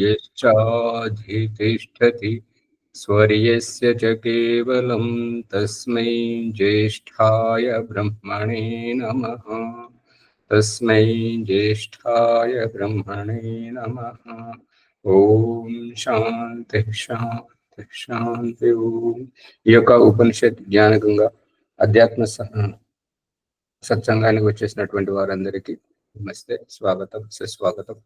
यश्चाधितिष्ठति स्वर्यस्य च केवलं तस्मै ज्येष्ठाय ब्रह्मणे नमः। तस्मै ज्येष्ठाय ब्रह्मणे नमः। ఓం శాంతి శాంతి శాంతి ఓం. ఈ యొక్క ఉపనిషత్ జ్ఞానకంగా అధ్యాత్మ సత్సంగానికి వచ్చేసినటువంటి వారందరికీ నమస్తే, స్వాగతం, సుస్వాగతం.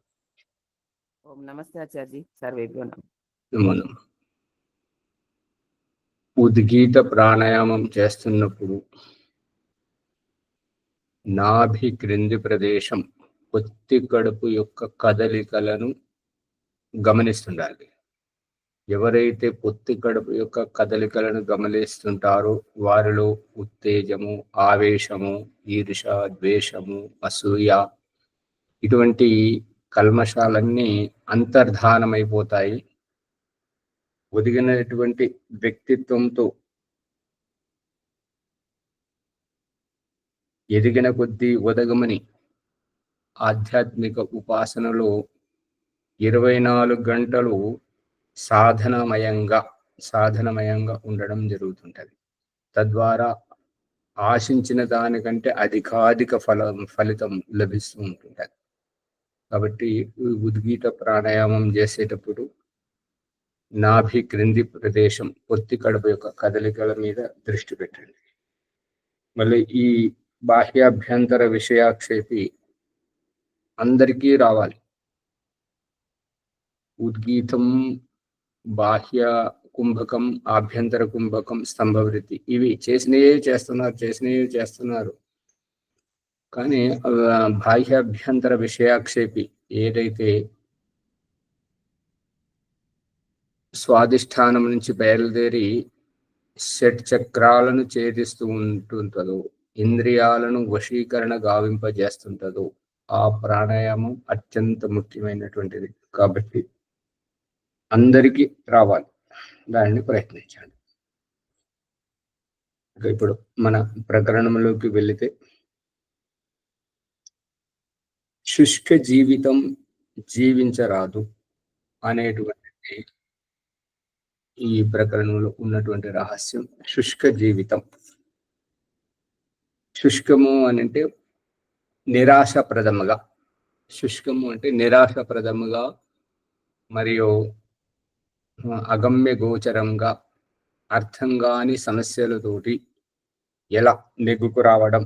ఓం నమస్తే ఆచార్య. సర్వేభ్యో నమః. నమో నమః. ఉద్గీత ప్రాణాయామం చేస్తున్నప్పుడు నాభి క్రింది ప్రదేశం పొత్తి కడుపు యొక్క కదలికలను గమనిస్తుండాలి. ఎవరైతే పొత్తి కడుపు యొక్క కదలికలను గమనిస్తుంటారో వారిలో ఉత్తేజము, ఆవేశము, ఈర్ష, ద్వేషము, అసూయ ఇటువంటి కల్మషాలన్నీ అంతర్ధానమైపోతాయి. ఒదిగినటువంటి వ్యక్తిత్వంతో ఎదిగిన కొద్దీ ఒదగమని ఆధ్యాత్మిక ఉపాసనలో 24 గంటలు సాధనమయంగా ఉండడం జరుగుతుంటది. తద్వారా ఆశించిన దానికంటే అధికాధిక ఫలితం లభిస్తూ ఉంటుంటది. కాబట్టి ఉద్గీత ప్రాణాయామం చేసేటప్పుడు నాభి క్రింది ప్రదేశం పొత్తి కడుపు యొక్క కదలికల మీద దృష్టి పెట్టండి. మళ్ళీ ఈ బాహ్యాభ్యంతర విషయాక్షేపి అందరికీ రావాలి. ఉద్గీతం, బాహ్య కుంభకం, ఆభ్యంతర కుంభకం, స్తంభవృత్తి ఇవి చేసినవే చేస్తున్నారు. కానీ బాహ్యాభ్యంతర విషయాక్షేపి ఏదైతే స్వాధిష్టానం నుంచి బయలుదేరి షట్ చక్రాలను ఛేదిస్తూ ఉంటుందో, ఇంద్రియాలను వశీకరణ గావింపజేస్తుంటదో ఆ ప్రాణాయామం అత్యంత ముఖ్యమైనటువంటిది. కాబట్టి అందరికీ రావాలి, దానిని ప్రయత్నించండి. ఇప్పుడు మన ప్రకరణంలోకి వెళితే, శుష్క జీవితం జీవించరాదు అనేటువంటిది ఈ ప్రకరణంలో ఉన్నటువంటి రహస్యం. శుష్క జీవితం, శుష్కము అంటే నిరాశప్రదముగా, శుష్కము అంటే నిరాశప్రదముగా మరియు అగమ్య గోచరంగా అర్థం కాని సమస్యలతోటి ఎలా నెగ్గుకు రావడం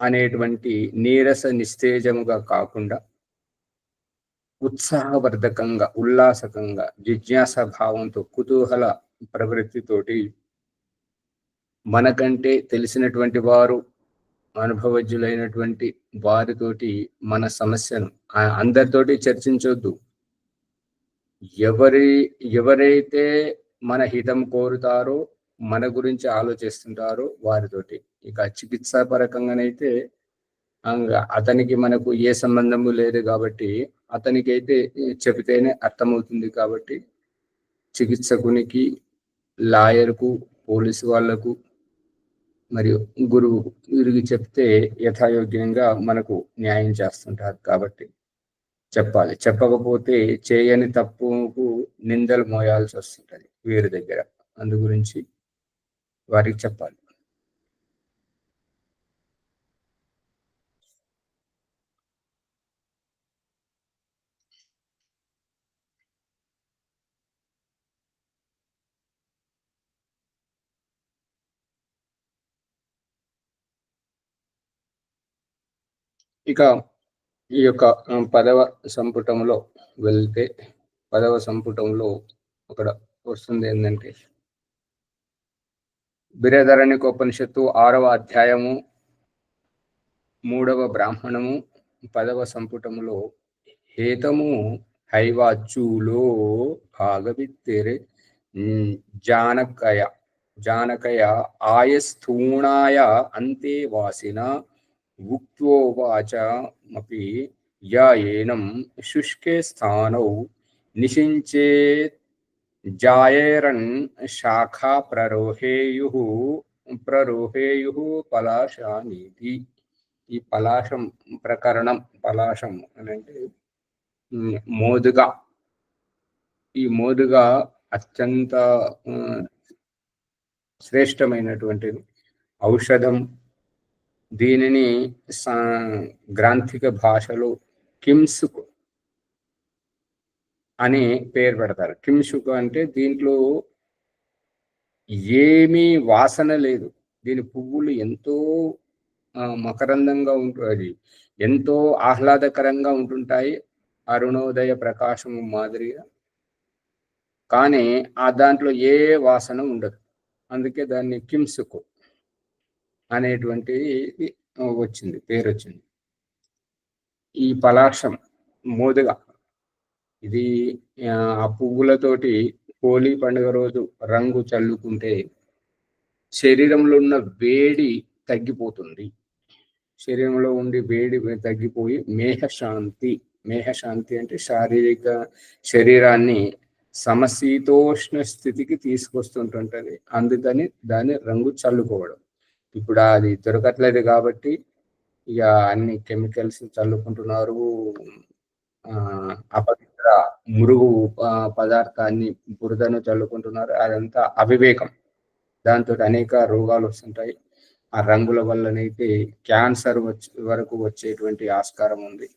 అనేటువంటి నీరస నిస్తేజముగా కాకుండా ఉత్సాహవర్ధకంగా, ఉల్లాసకంగా, జిజ్ఞాస భావంతో, కుతూహల ప్రవృత్తితోటి మనకంటే తెలిసినటువంటి వారు, అనుభవజ్ఞులైనటువంటి వారితోటి మన సమస్యను అందరితోటి చర్చించొద్దు. ఎవరైతే మన హితం కోరుతారో, మన గురించి ఆలోచిస్తుంటారో వారితోటి. ఇక చికిత్సా పరకంగానైతే అతనికి మనకు ఏ సంబంధము లేదు కాబట్టి అతనికైతే చెబితేనే అర్థమవుతుంది. కాబట్టి చికిత్సకునికి, లాయర్కు, పోలీసు వాళ్లకు మరియు గురువుకు వీరికి చెప్తే యథాయోగ్యంగా మనకు న్యాయం చేస్తుంటారు. కాబట్టి చెప్పాలి. చెప్పకపోతే చేయని తప్పుకు నిందలు మోయాల్సి వస్తుంటది వీరి దగ్గర. అందు గురించి వారికి చెప్పాలి. ఇక ఈ యొక్క 10వ సంపుటంలో వెళ్తే, 10వ సంపుటంలో అక్కడ వస్తుంది ఏంటంటే, బృహదారణ్యకోపనిషత్తు 6వ అధ్యాయము 3వ బ్రాహ్మణము 10వ సంపుటములో హేతము హైవాచ్యులో భాగవిత్తేరే జానకయ ఆయస్థూణాయ అంతే వాసిన ఉక్త్వోవాచమపి యాయేనం శుష్కే స్థానౌ నిషించేత్ జాయేరన్ శాఖా ప్రరోహేయు పలాశానీతి. ఈ పలాశం ప్రకరణం, పలాశం అని అంటే మోదుగా, ఈ మోదుగ అత్యంత శ్రేష్టమైనటువంటిది, ఔషధం. దీనిని గ్రాంథిక భాషలో కిమ్సుక్ అని పేరు పెడతారు. కిమ్సుక్ అంటే దీంట్లో ఏమీ వాసన లేదు. దీని పువ్వులు ఎంతో మకరందంగా ఉంటుంది, ఎంతో ఆహ్లాదకరంగా ఉంటుంటాయి, అరుణోదయ ప్రకాశము మాదిరిగా. కానీ దాంట్లో ఏ వాసన ఉండదు. అందుకే దాన్ని కిమ్సుక్ అనేటువంటి వచ్చింది, పేరు వచ్చింది. ఈ పలాశం మోదుగ ఇది ఆ పువ్వులతోటి హోలీ పండుగ రోజు రంగు చల్లుకుంటే శరీరంలో ఉన్న వేడి తగ్గిపోతుంది. శరీరంలో ఉండి వేడి తగ్గిపోయి మేహశాంతి అంటే శారీరక శరీరాన్ని సమశీతోష్ణ స్థితికి తీసుకొస్తుంటుంటది. అందుకని దాన్ని రంగు చల్లుకోవడం. ఇప్పుడు అది దొరకట్లేదు కాబట్టి ఇక అన్ని కెమికల్స్ చల్లుకుంటున్నారు. అపవిత్ర మురుగు పదార్థాన్ని, బురదను చల్లుకుంటున్నారు. అదంతా అవివేకం. దాంతో అనేక రోగాలు వస్తుంటాయి. ఆ రంగుల వల్లనైతే క్యాన్సర్ వరకు వచ్చేటువంటి ఆస్కారం ఉంది,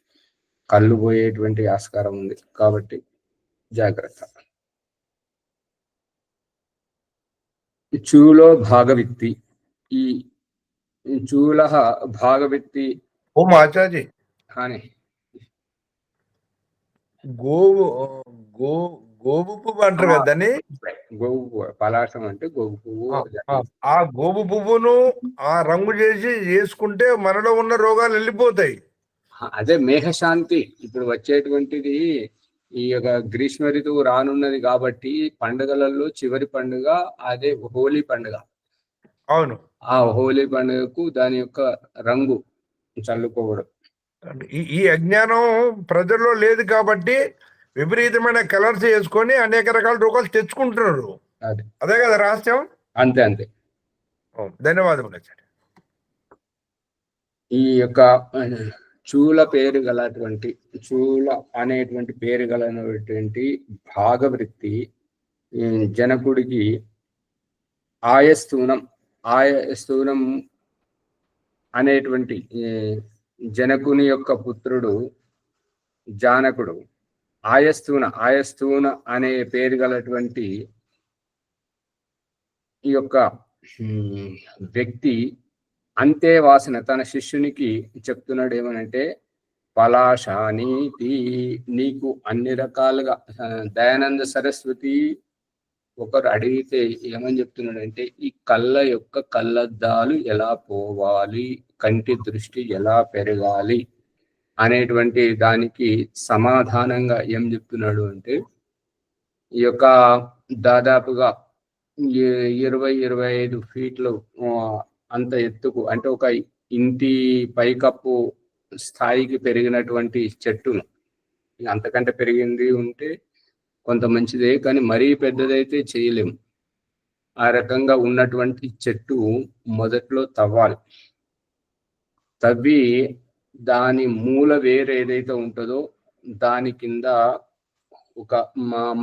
కళ్ళు పోయేటువంటి ఆస్కారం ఉంది. కాబట్టి జాగ్రత్త. చూలో భాగవిత్తి. ఈ చూల భాగవిత్తి ఓం ఆచార్య హాని గోవు పువ్వు అంటారు కదా దాన్ని. గోవు పువ్వు, పలాసం అంటే గోవు పువ్వు. ఆ గోవు పువ్వును ఆ రంగు చేసి చేసుకుంటే మనలో ఉన్న రోగాలు వెళ్ళిపోతాయి. అదే మేఘశాంతి. ఇప్పుడు వచ్చేటువంటిది ఈ యొక్క గ్రీష్మ ఋతువు రానున్నది కాబట్టి పండుగలలో చివరి పండుగ అదే హోలీ పండుగ. అవును, ఆ హోలీ పండుగకు దాని యొక్క రంగు చల్లుకోవడం. ఈ అజ్ఞానం ప్రజల్లో లేదు కాబట్టి విపరీతమైన కలర్స్ వేసుకొని అనేక రకాల రోగాలు తెచ్చుకుంటున్నారు. అదే కదా రహస్యం. అంతే అంతే. ధన్యవాదములు. ఈ యొక్క చూల పేరు గలటువంటి, చూల అనేటువంటి పేరు గలటువంటి భాగవృత్తి జనకుడికి ఆయస్తూనం అనేటువంటి జనకుని యొక్క పుత్రుడు జానకుడు ఆయస్తూన అనే పేరు గలటువంటి ఈ యొక్క వ్యక్తి అంతే వాసన తన శిష్యునికి చెప్తున్నాడు. ఏమనంటే, పలాశానీతి, నీకు అన్ని రకాలుగా. దయానంద సరస్వతి ఒకరు అడిగితే ఏమని చెప్తున్నాడంటే, ఈ కళ్ళ యొక్క కళ్ళద్దాలు ఎలా పోవాలి, కంటి దృష్టి ఎలా పెరగాలి అనేటువంటి దానికి సమాధానంగా ఏం చెప్తున్నాడు అంటే, ఈ యొక్క దాదాపుగా 20-25 ఫీట్లు అంత ఎత్తుకు, అంటే ఒక ఇంటి పైకప్పు స్థాయికి పెరిగినటువంటి చెట్టును, అంతకంటే పెరిగింది ఉంటే కొంత మంచిదే, కానీ మరీ పెద్దదైతే చేయలేము. ఆ రకంగా ఉన్నటువంటి చెట్టు మొదట్లో తవ్వి దాని మూల వేరు ఏదైతే ఉంటుందో దాని కింద ఒక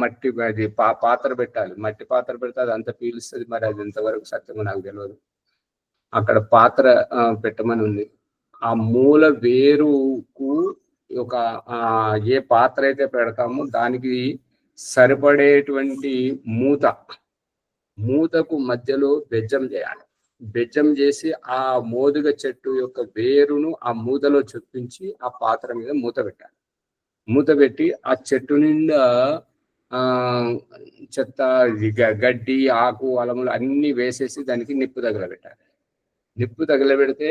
మట్టి పాత్ర పెట్టాలి. మట్టి పాత్ర పెడితే అది అంత పీలుస్తుంది. మరి అది ఎంతవరకు సత్యమో నాకు తెలియదు. అక్కడ పాత్ర పెట్టమని ఉంది. ఆ మూల వేరుకు ఒక ఏ పాత్ర అయితే పెడతామో దానికి సరిపడేటువంటి మూతకు మధ్యలో బెజ్జం చేయాలి. బెజ్జం చేసి ఆ మోదుగ చెట్టు యొక్క వేరును ఆ మూతలో చొప్పించి ఆ పాత్ర మీద మూత పెట్టాలి. మూత పెట్టి ఆ చెట్టు నిండా చెత్త, గడ్డి, ఆకు, అలములు అన్ని వేసేసి దానికి నిప్పు తగలబెట్టాలి. నిప్పు తగలబెడితే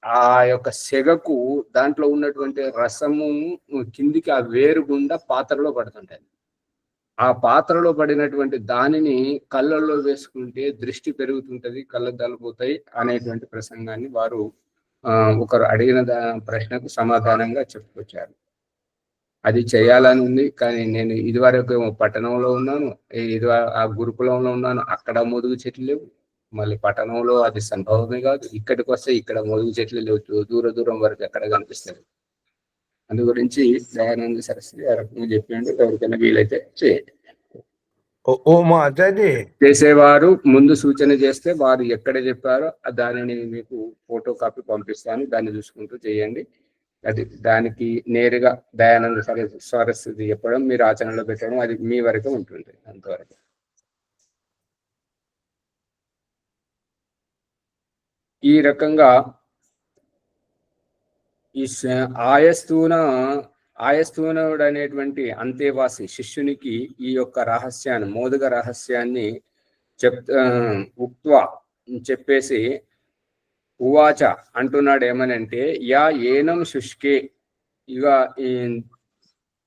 ఆ యొక్క సెగకు దాంట్లో ఉన్నటువంటి రసము కిందికి ఆ వేరు గుండా పాత్రలో పడుతుంటది. ఆ పాత్రలో పడినటువంటి దానిని కళ్ళల్లో వేసుకుంటే దృష్టి పెరుగుతుంటది, కళ్ళద్దాలు పోతాయి అనేటువంటి ప్రసంగాన్ని వారు ఒకరు అడిగిన ప్రశ్నకు సమాధానంగా చెప్పుకొచ్చారు. అది చేయాలని ఉంది, కానీ నేను ఇదివరకు పట్టణంలో ఉన్నాను, ఆ గురుకులంలో ఉన్నాను. అక్కడ మోదుగు చెట్లు లేవు. మళ్ళీ పట్టణంలో అది సంభవమే కాదు. ఇక్కడికి వస్తే ఇక్కడ మోదుగు చెట్లు లేవు, దూరం వరకు ఎక్కడ కనిపిస్తుంది. అందు గురించి దయానంద సరస్వతి ఆ రకంగా చెప్పిండు. ఎవరికైనా వీలైతే చేయండి. ఓ మా ఆచార్య చేసేవారు ముందు సూచన చేస్తే వారు ఎక్కడ చెప్పారో దానిని మీకు ఫోటో కాపీ పంపిస్తాను, దాన్ని చూసుకుంటూ చేయండి. అది దానికి నేరుగా దయానంద సరస్వతి చెప్పడం, మీరు ఆచరణలో పెట్టడం, అది మీ వరకు ఉంటుంది. అంతవరకు ఈ రకంగా ఈ ఆయస్తూనుడు అనేటువంటి అంతేవాసి శిష్యునికి ఈ యొక్క రహస్యాన్ని, మోదుగ రహస్యాన్ని ఉక్త్వా చెప్పేసి ఉవాచ అంటున్నాడు. ఏమనంటే యా ఏనం శుష్కే, ఇక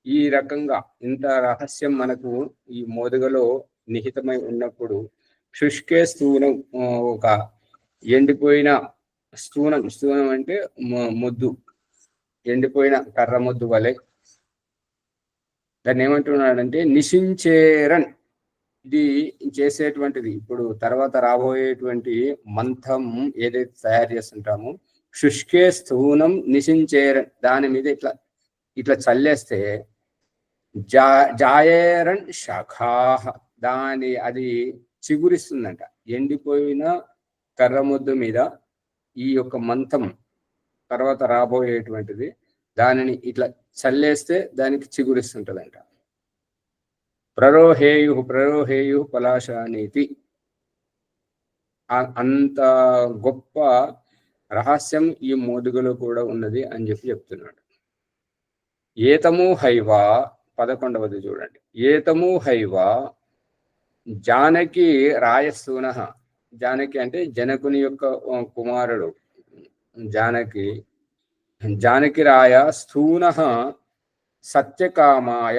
ఈ రకంగా ఇంత రహస్యం మనకు ఈ మోదుగలో నిహితమై ఉన్నప్పుడు, శుష్కే స్థూనం, ఒక ఎండిపోయిన స్థూనం అంటే ముద్దు, ఎండిపోయిన కర్ర ముద్దు వలె. దాన్ని ఏమంటున్నాడంటే నిశించేరన్, ఇది చేసేటువంటిది ఇప్పుడు తర్వాత రాబోయేటువంటి మంత్రం ఏదైతే తయారు చేస్తుంటామో, శుష్కే స్థూనం నిశించేరన్, దాని మీద ఇట్లా ఇట్లా చల్లేస్తే జాయేరన్ శాఖాహ, అది చిగురిస్తుందంట. ఎండిపోయిన కర్ర ముద్దు మీద ఈ యొక్క మంత్రం తర్వాత రాబోయేటువంటిది, దానిని ఇట్లా చల్లేస్తే దానికి చిగురిస్తుంటదంట. ప్రరోహేయు పలాశానీతి, అంత గొప్ప రహస్యం ఈ మోదుగలో కూడా ఉన్నది అని చెప్తున్నాడు. ఏతము హైవా, 11వది చూడండి. ఏతము హైవా జానకి రాయస్థూన, జానకి అంటే జనకుని యొక్క కుమారుడు, జానకి రాయ స్థూన సత్యకామాయ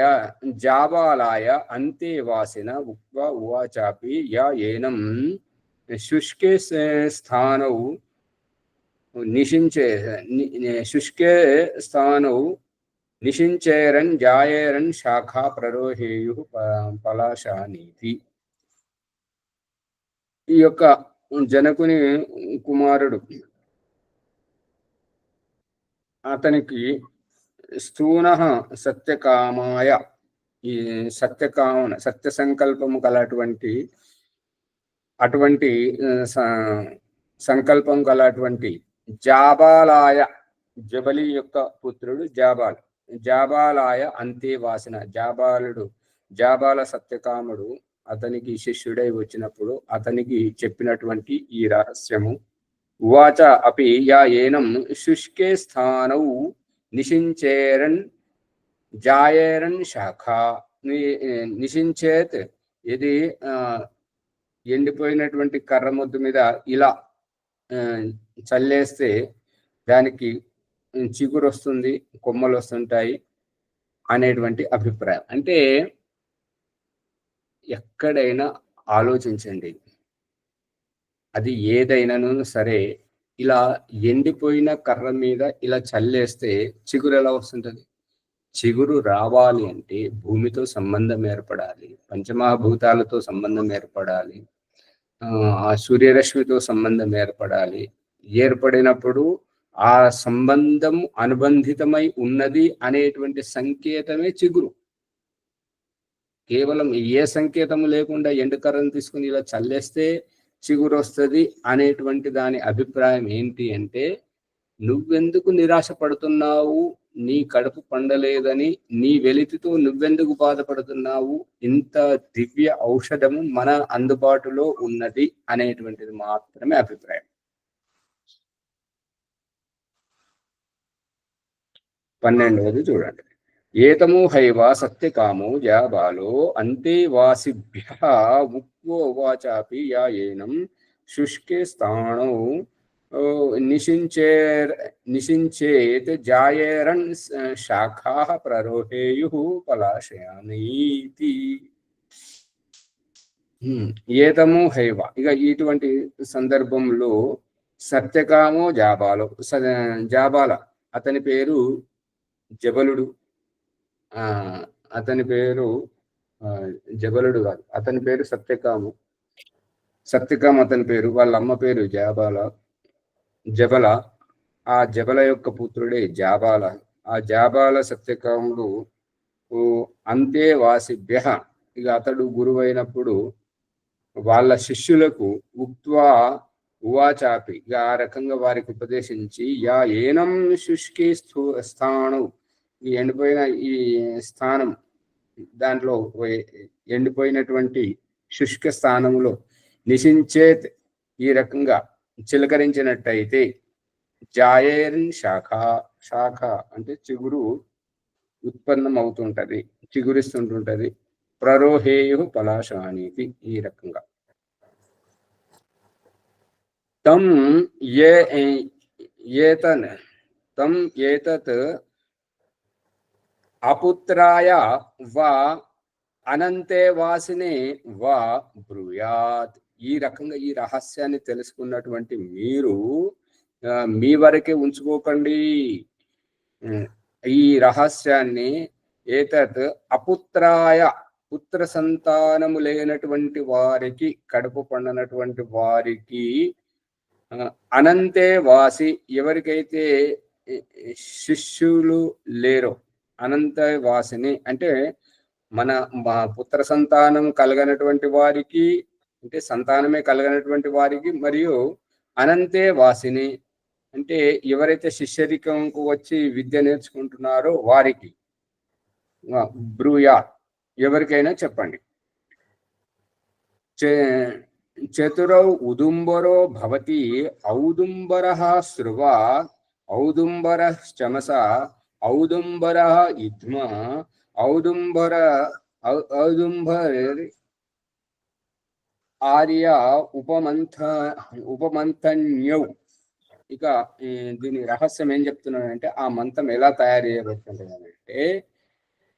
జాబాలాయ అంతేవాసిన ఉక్వా ఉవాచాపి యా ఏనం శుష్కే స్థానౌ నిశించేరన్ జాయేరన్ శాఖా ప్రరోహేయు పలాశానీతి. ఈ యొక్క జనకుని కుమారుడు, అతనికి స్థూన సత్యకామాయ, ఈ సత్య సంకల్పము కలటువంటి సంకల్పం కలటువంటి జాబాలాయ, జబలి యొక్క పుత్రుడు జాబాలాయ అంతేవాసిన, జాబాల సత్యకాముడు అతనికి శిష్యుడై వచ్చినప్పుడు అతనికి చెప్పినటువంటి ఈ రహస్యము. ఉవాచ అపి యా ఏనం శుష్కే స్థానౌ నిశించేరన్ జాయేరన్ శాఖా, నిశించేత్, ఇది ఎండిపోయినటువంటి కర్ర ముద్దు మీద ఇలా చల్లేస్తే దానికి చిగురు వస్తుంది, కొమ్మలు వస్తుంటాయి అనేటువంటి అభిప్రాయం. అంటే ఎక్కడైనా ఆలోచించండి, అది ఏదైనాను సరే, ఇలా ఎండిపోయిన కర్ర మీద ఇలా చల్లేస్తే చిగురు ఎలా వస్తుంటది? చిగురు రావాలి అంటే భూమితో సంబంధం ఏర్పడాలి, పంచమహాభూతాలతో సంబంధం ఏర్పడాలి, ఆ సూర్యరశ్మితో సంబంధం ఏర్పడాలి. ఏర్పడినప్పుడు ఆ సంబంధం అనుబంధితమై ఉన్నది అనేటువంటి సంకేతమే చిగురు. కేవలం ఏ సంకేతము లేకుండా ఎండుకర్రను తీసుకుని ఇలా చల్లేస్తే చిగురు వస్తుంది అనేటువంటి దాని అభిప్రాయం ఏంటి అంటే, నువ్వెందుకు నిరాశ పడుతున్నావు, నీ కడుపు పండలేదని నీ వెలితితో నువ్వెందుకు బాధపడుతున్నావు, ఇంత దివ్య ఔషధము మన అందుబాటులో ఉన్నది అనేటువంటిది మాత్రమే అభిప్రాయం. 12వది చూడండి. ఏతము హైవా సత్యకామో జాబాలో అంతేవాసిభ్యః ఉక్వోవాచాపి యా ఏనం శుష్కే స్థాణౌ నిశించేత్ జాయేరన్ శాఖాః ప్రరోహేయుః పలాశయానీతి. ఏతము హైవ, ఇక ఇటువంటి సందర్భంలో సత్యకామో జాబాల, అతని పేరు జబలుడు, అతని పేరు జబలుడు కాదు, అతని పేరు సత్యకాము అతని పేరు. వాళ్ళ అమ్మ పేరు జబల. ఆ జబల యొక్క పుత్రుడే జాబాల. ఆ జాబాల సత్యకాముడు అంతేవాసిభ్య, ఇక అతడు గురువు అయినప్పుడు వాళ్ళ శిష్యులకు ఉక్త్వా ఉవాచాపి, ఇక ఆ రకంగా వారికి ఉపదేశించి, యా ఏనం శుష్కి స్థానం, ఈ ఎండిపోయిన ఈ స్థానం, దాంట్లో ఎండిపోయినటువంటి శుష్క స్థానంలో నిశించేత్, ఈ రకంగా చిలకరించినట్టయితే, జాయేన్ శాఖ, శాఖ అంటే చిగురు ఉత్పన్నం అవుతుంటది, చిగురిస్తుంటుంటది. ప్రరోహేయు పలాశానీతి, ఈ రకంగా తం ఏతత్ అపుత్రాయ వా అనంతే వాసినే వా బ్రూయాత్. ఈ రకంగా ఈ రహస్యాన్ని తెలుసుకున్నటువంటి మీరు మీ వరకే ఉంచుకోకండి. ఈ రహస్యాన్ని ఏతత్ అపుత్రాయ, పుత్ర సంతానము లేనటువంటి వారికి, కడుపు పండనటువంటి వారికి, అనంతే వాసి, ఎవరికైతే శిష్యులు లేరో, అనంత వాసిని అంటే మన పుత్ర సంతానం కలగనటువంటి వారికి, అంటే సంతానమే కలగనటువంటి వారికి, మరియు అనంతే వాసిని అంటే ఎవరైతే శిష్యరికంకు వచ్చి విద్య నేర్చుకుంటున్నారో వారికి, బ్రూయా, ఎవరికైనా చెప్పండి. చతురౌ ఉదుంబరో భవతి ఔదుంబరః శ్రువా ఔదుంబరః చమస ఔదుంబరః యుధ్మ ఔదుంబరి ఆర్య ఉపమంతన్యౌ. ఇక దీని రహస్యం ఏం చెప్తున్నానంటే, ఆ మంత్రం ఎలా తయారు చేయబడుతుంటుందంటే,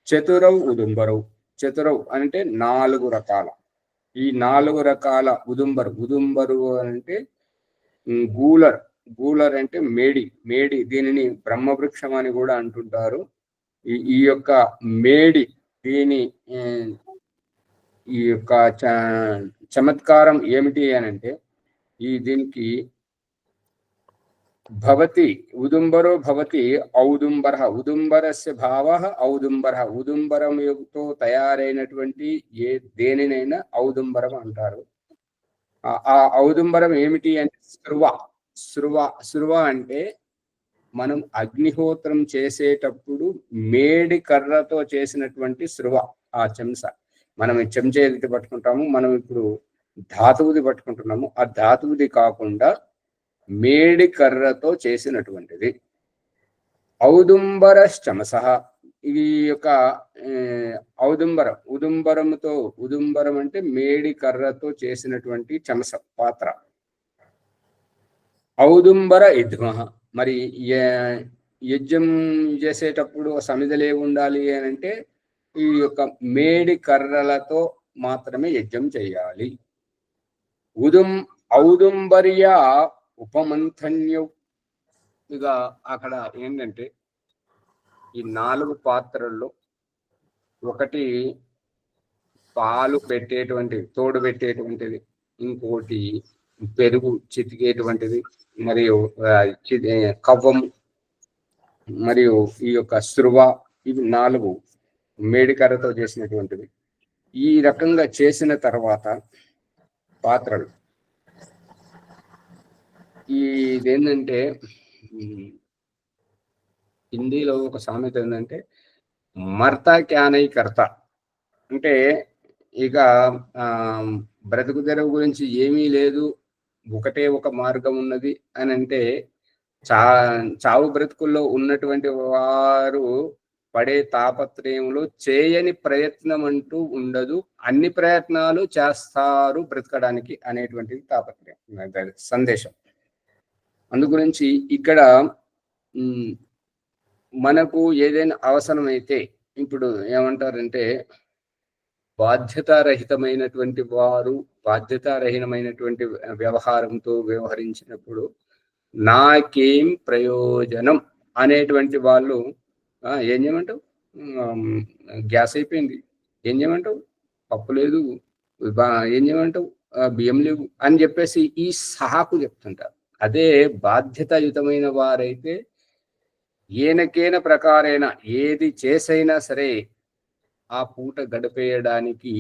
చతురౌ ఉదుంబరౌ, చతురౌ అంటే 4 రకాల, ఈ 4 రకాల ఉదుంబరు అంటే గూలర్, గూలర్ అంటే మేడి, దీనిని బ్రహ్మవృక్షం అని కూడా అంటుంటారు. ఈ యొక్క మేడి, దీని ఈ యొక్క చమత్కారం ఏమిటి అని అంటే, దీనికి భవతి ఉదుంబరో భవతి ఔదుంబర, ఉదుంబరస్య భావః ఔదుంబర, ఉదుంబరముతో తయారైనటువంటి దేనినైనా ఔదుంబరం అంటారు. ఆ ఔదుంబరం ఏమిటి అంటే శృవ అంటే మనం అగ్నిహోత్రం చేసేటప్పుడు మేడి కర్రతో చేసినటువంటి శృవ, ఆ చెంచ. మనం చెంచా ఏదైతే పట్టుకుంటాము, మనం ఇప్పుడు ధాతువుది పట్టుకుంటున్నాము, ఆ ధాతువుది కాకుండా మేడి కర్రతో చేసినటువంటిది. ఔదుంబర చమస, ఈ యొక్క ఉదుంబరం అంటే మేడి కర్రతో చేసినటువంటి చమస పాత్ర. ఔదుంబర యుధ్మ, మరి యజ్ఞం చేసేటప్పుడు సమిధలే ఉండాలి అని అంటే ఈ యొక్క మేడి కర్రలతో మాత్రమే యజ్ఞం చేయాలి. ఔదుంబర్య ఉపమంథన్యౌ, ఇక అక్కడ ఏంటంటే ఈ 4 పాత్రల్లో ఒకటి పాలు పెట్టేటువంటి, తోడు పెట్టేటువంటిది, ఇంకోటి పెరుగు చితికేటువంటిది, మరియు కవ్వం, మరియు ఈ యొక్క శృవ, ఇవి 4 మేడికర్రతో చేసినటువంటివి. ఈ రకంగా చేసిన తర్వాత పాత్రలు, ఇదేంటంటే హిందీలో ఒక సామెత ఏంటంటే మర్త క్యానై కర్త, అంటే ఇక బ్రతుకు తెరువు గురించి ఏమీ లేదు, ఒకటే ఒక మార్గం ఉన్నది అని అంటే, చావు బ్రతుకుల్లో ఉన్నటువంటి వారు పడే తాపత్రయంలో చేయని ప్రయత్నం అంటూ ఉండదు, అన్ని ప్రయత్నాలు చేస్తారు బ్రతకడానికి అనేటువంటిది తాపత్రయం, సందేశం. అందు గురించి ఇక్కడ మనకు ఏదైనా అవసరమైతే, ఇప్పుడు ఏమంటారంటే బాధ్యతారహితమైనటువంటి వారు బాధ్యతారహితమైనటువంటి వ్యవహారంతో వ్యవహరించినప్పుడు నాకేం ప్రయోజనం అనేటువంటి వాళ్ళు ఏం చేయమంటావు, గ్యాస్ అయిపోయింది ఏం చేయమంటావు, పప్పు లేదు ఏం చేయమంటావు, బియ్యం లేవు అని చెప్పేసి ఈ సాకు చెప్తుంటారు. అదే బాధ్యతాయుతమైన వారైతే ఏనకేన ప్రకారైన ఏది చేసైనా సరే ఆ పూట గడిపేయడానికి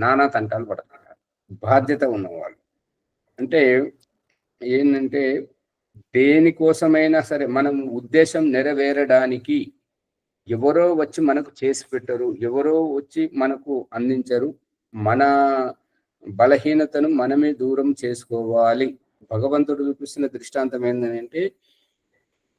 నానా తంటాలు పడుతున్నారు బాధ్యత ఉన్నవాళ్ళు. అంటే ఏంటంటే దేనికోసమైనా సరే మనం ఉద్దేశం నెరవేరడానికి ఎవరో వచ్చి మనకు చేసి పెట్టరు, ఎవరో వచ్చి మనకు అందించరు. మన బలహీనతను మనమే దూరం చేసుకోవాలి. భగవంతుడు చూపిస్తున్న దృష్టాంతం ఏంటంటే,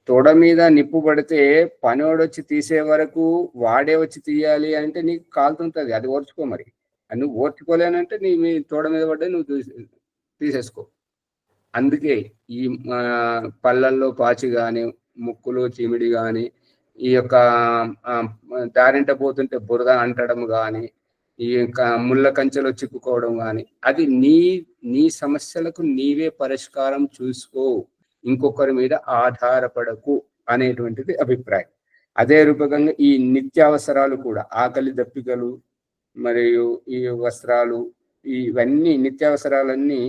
తొడ మీద నిప్పు పడితే పనోడొచ్చి తీసే వరకు వాడే వచ్చి తీయాలి అంటే నీకు కాలుతుంటది, అది ఓర్చుకో. మరి నువ్వు ఓర్చుకోలేనంటే మీ తొడ మీద పడ్డా నువ్వు తీసేసుకో. అందుకే ఈ పళ్ళల్లో పాచి కానీ, ముక్కులో చిమిడి కానీ, ఈ యొక్క దారింట పోతుంటే బురద అంటడం కానీ, ఈ ముళ్ళ కంచెలో చిక్కుకోవడం కానీ, అది నీ సమస్యలకు నీవే పరిష్కారం చూసుకో, ఇంకొకరి మీద ఆధారపడకు అనేటువంటిది అభిప్రాయం. అదే రూపకంగా ఈ నిత్యావసరాలు కూడా, ఆకలి దప్పికలు మరియు ఈ వస్త్రాలు, ఇవన్నీ నిత్యావసరాలన్నీ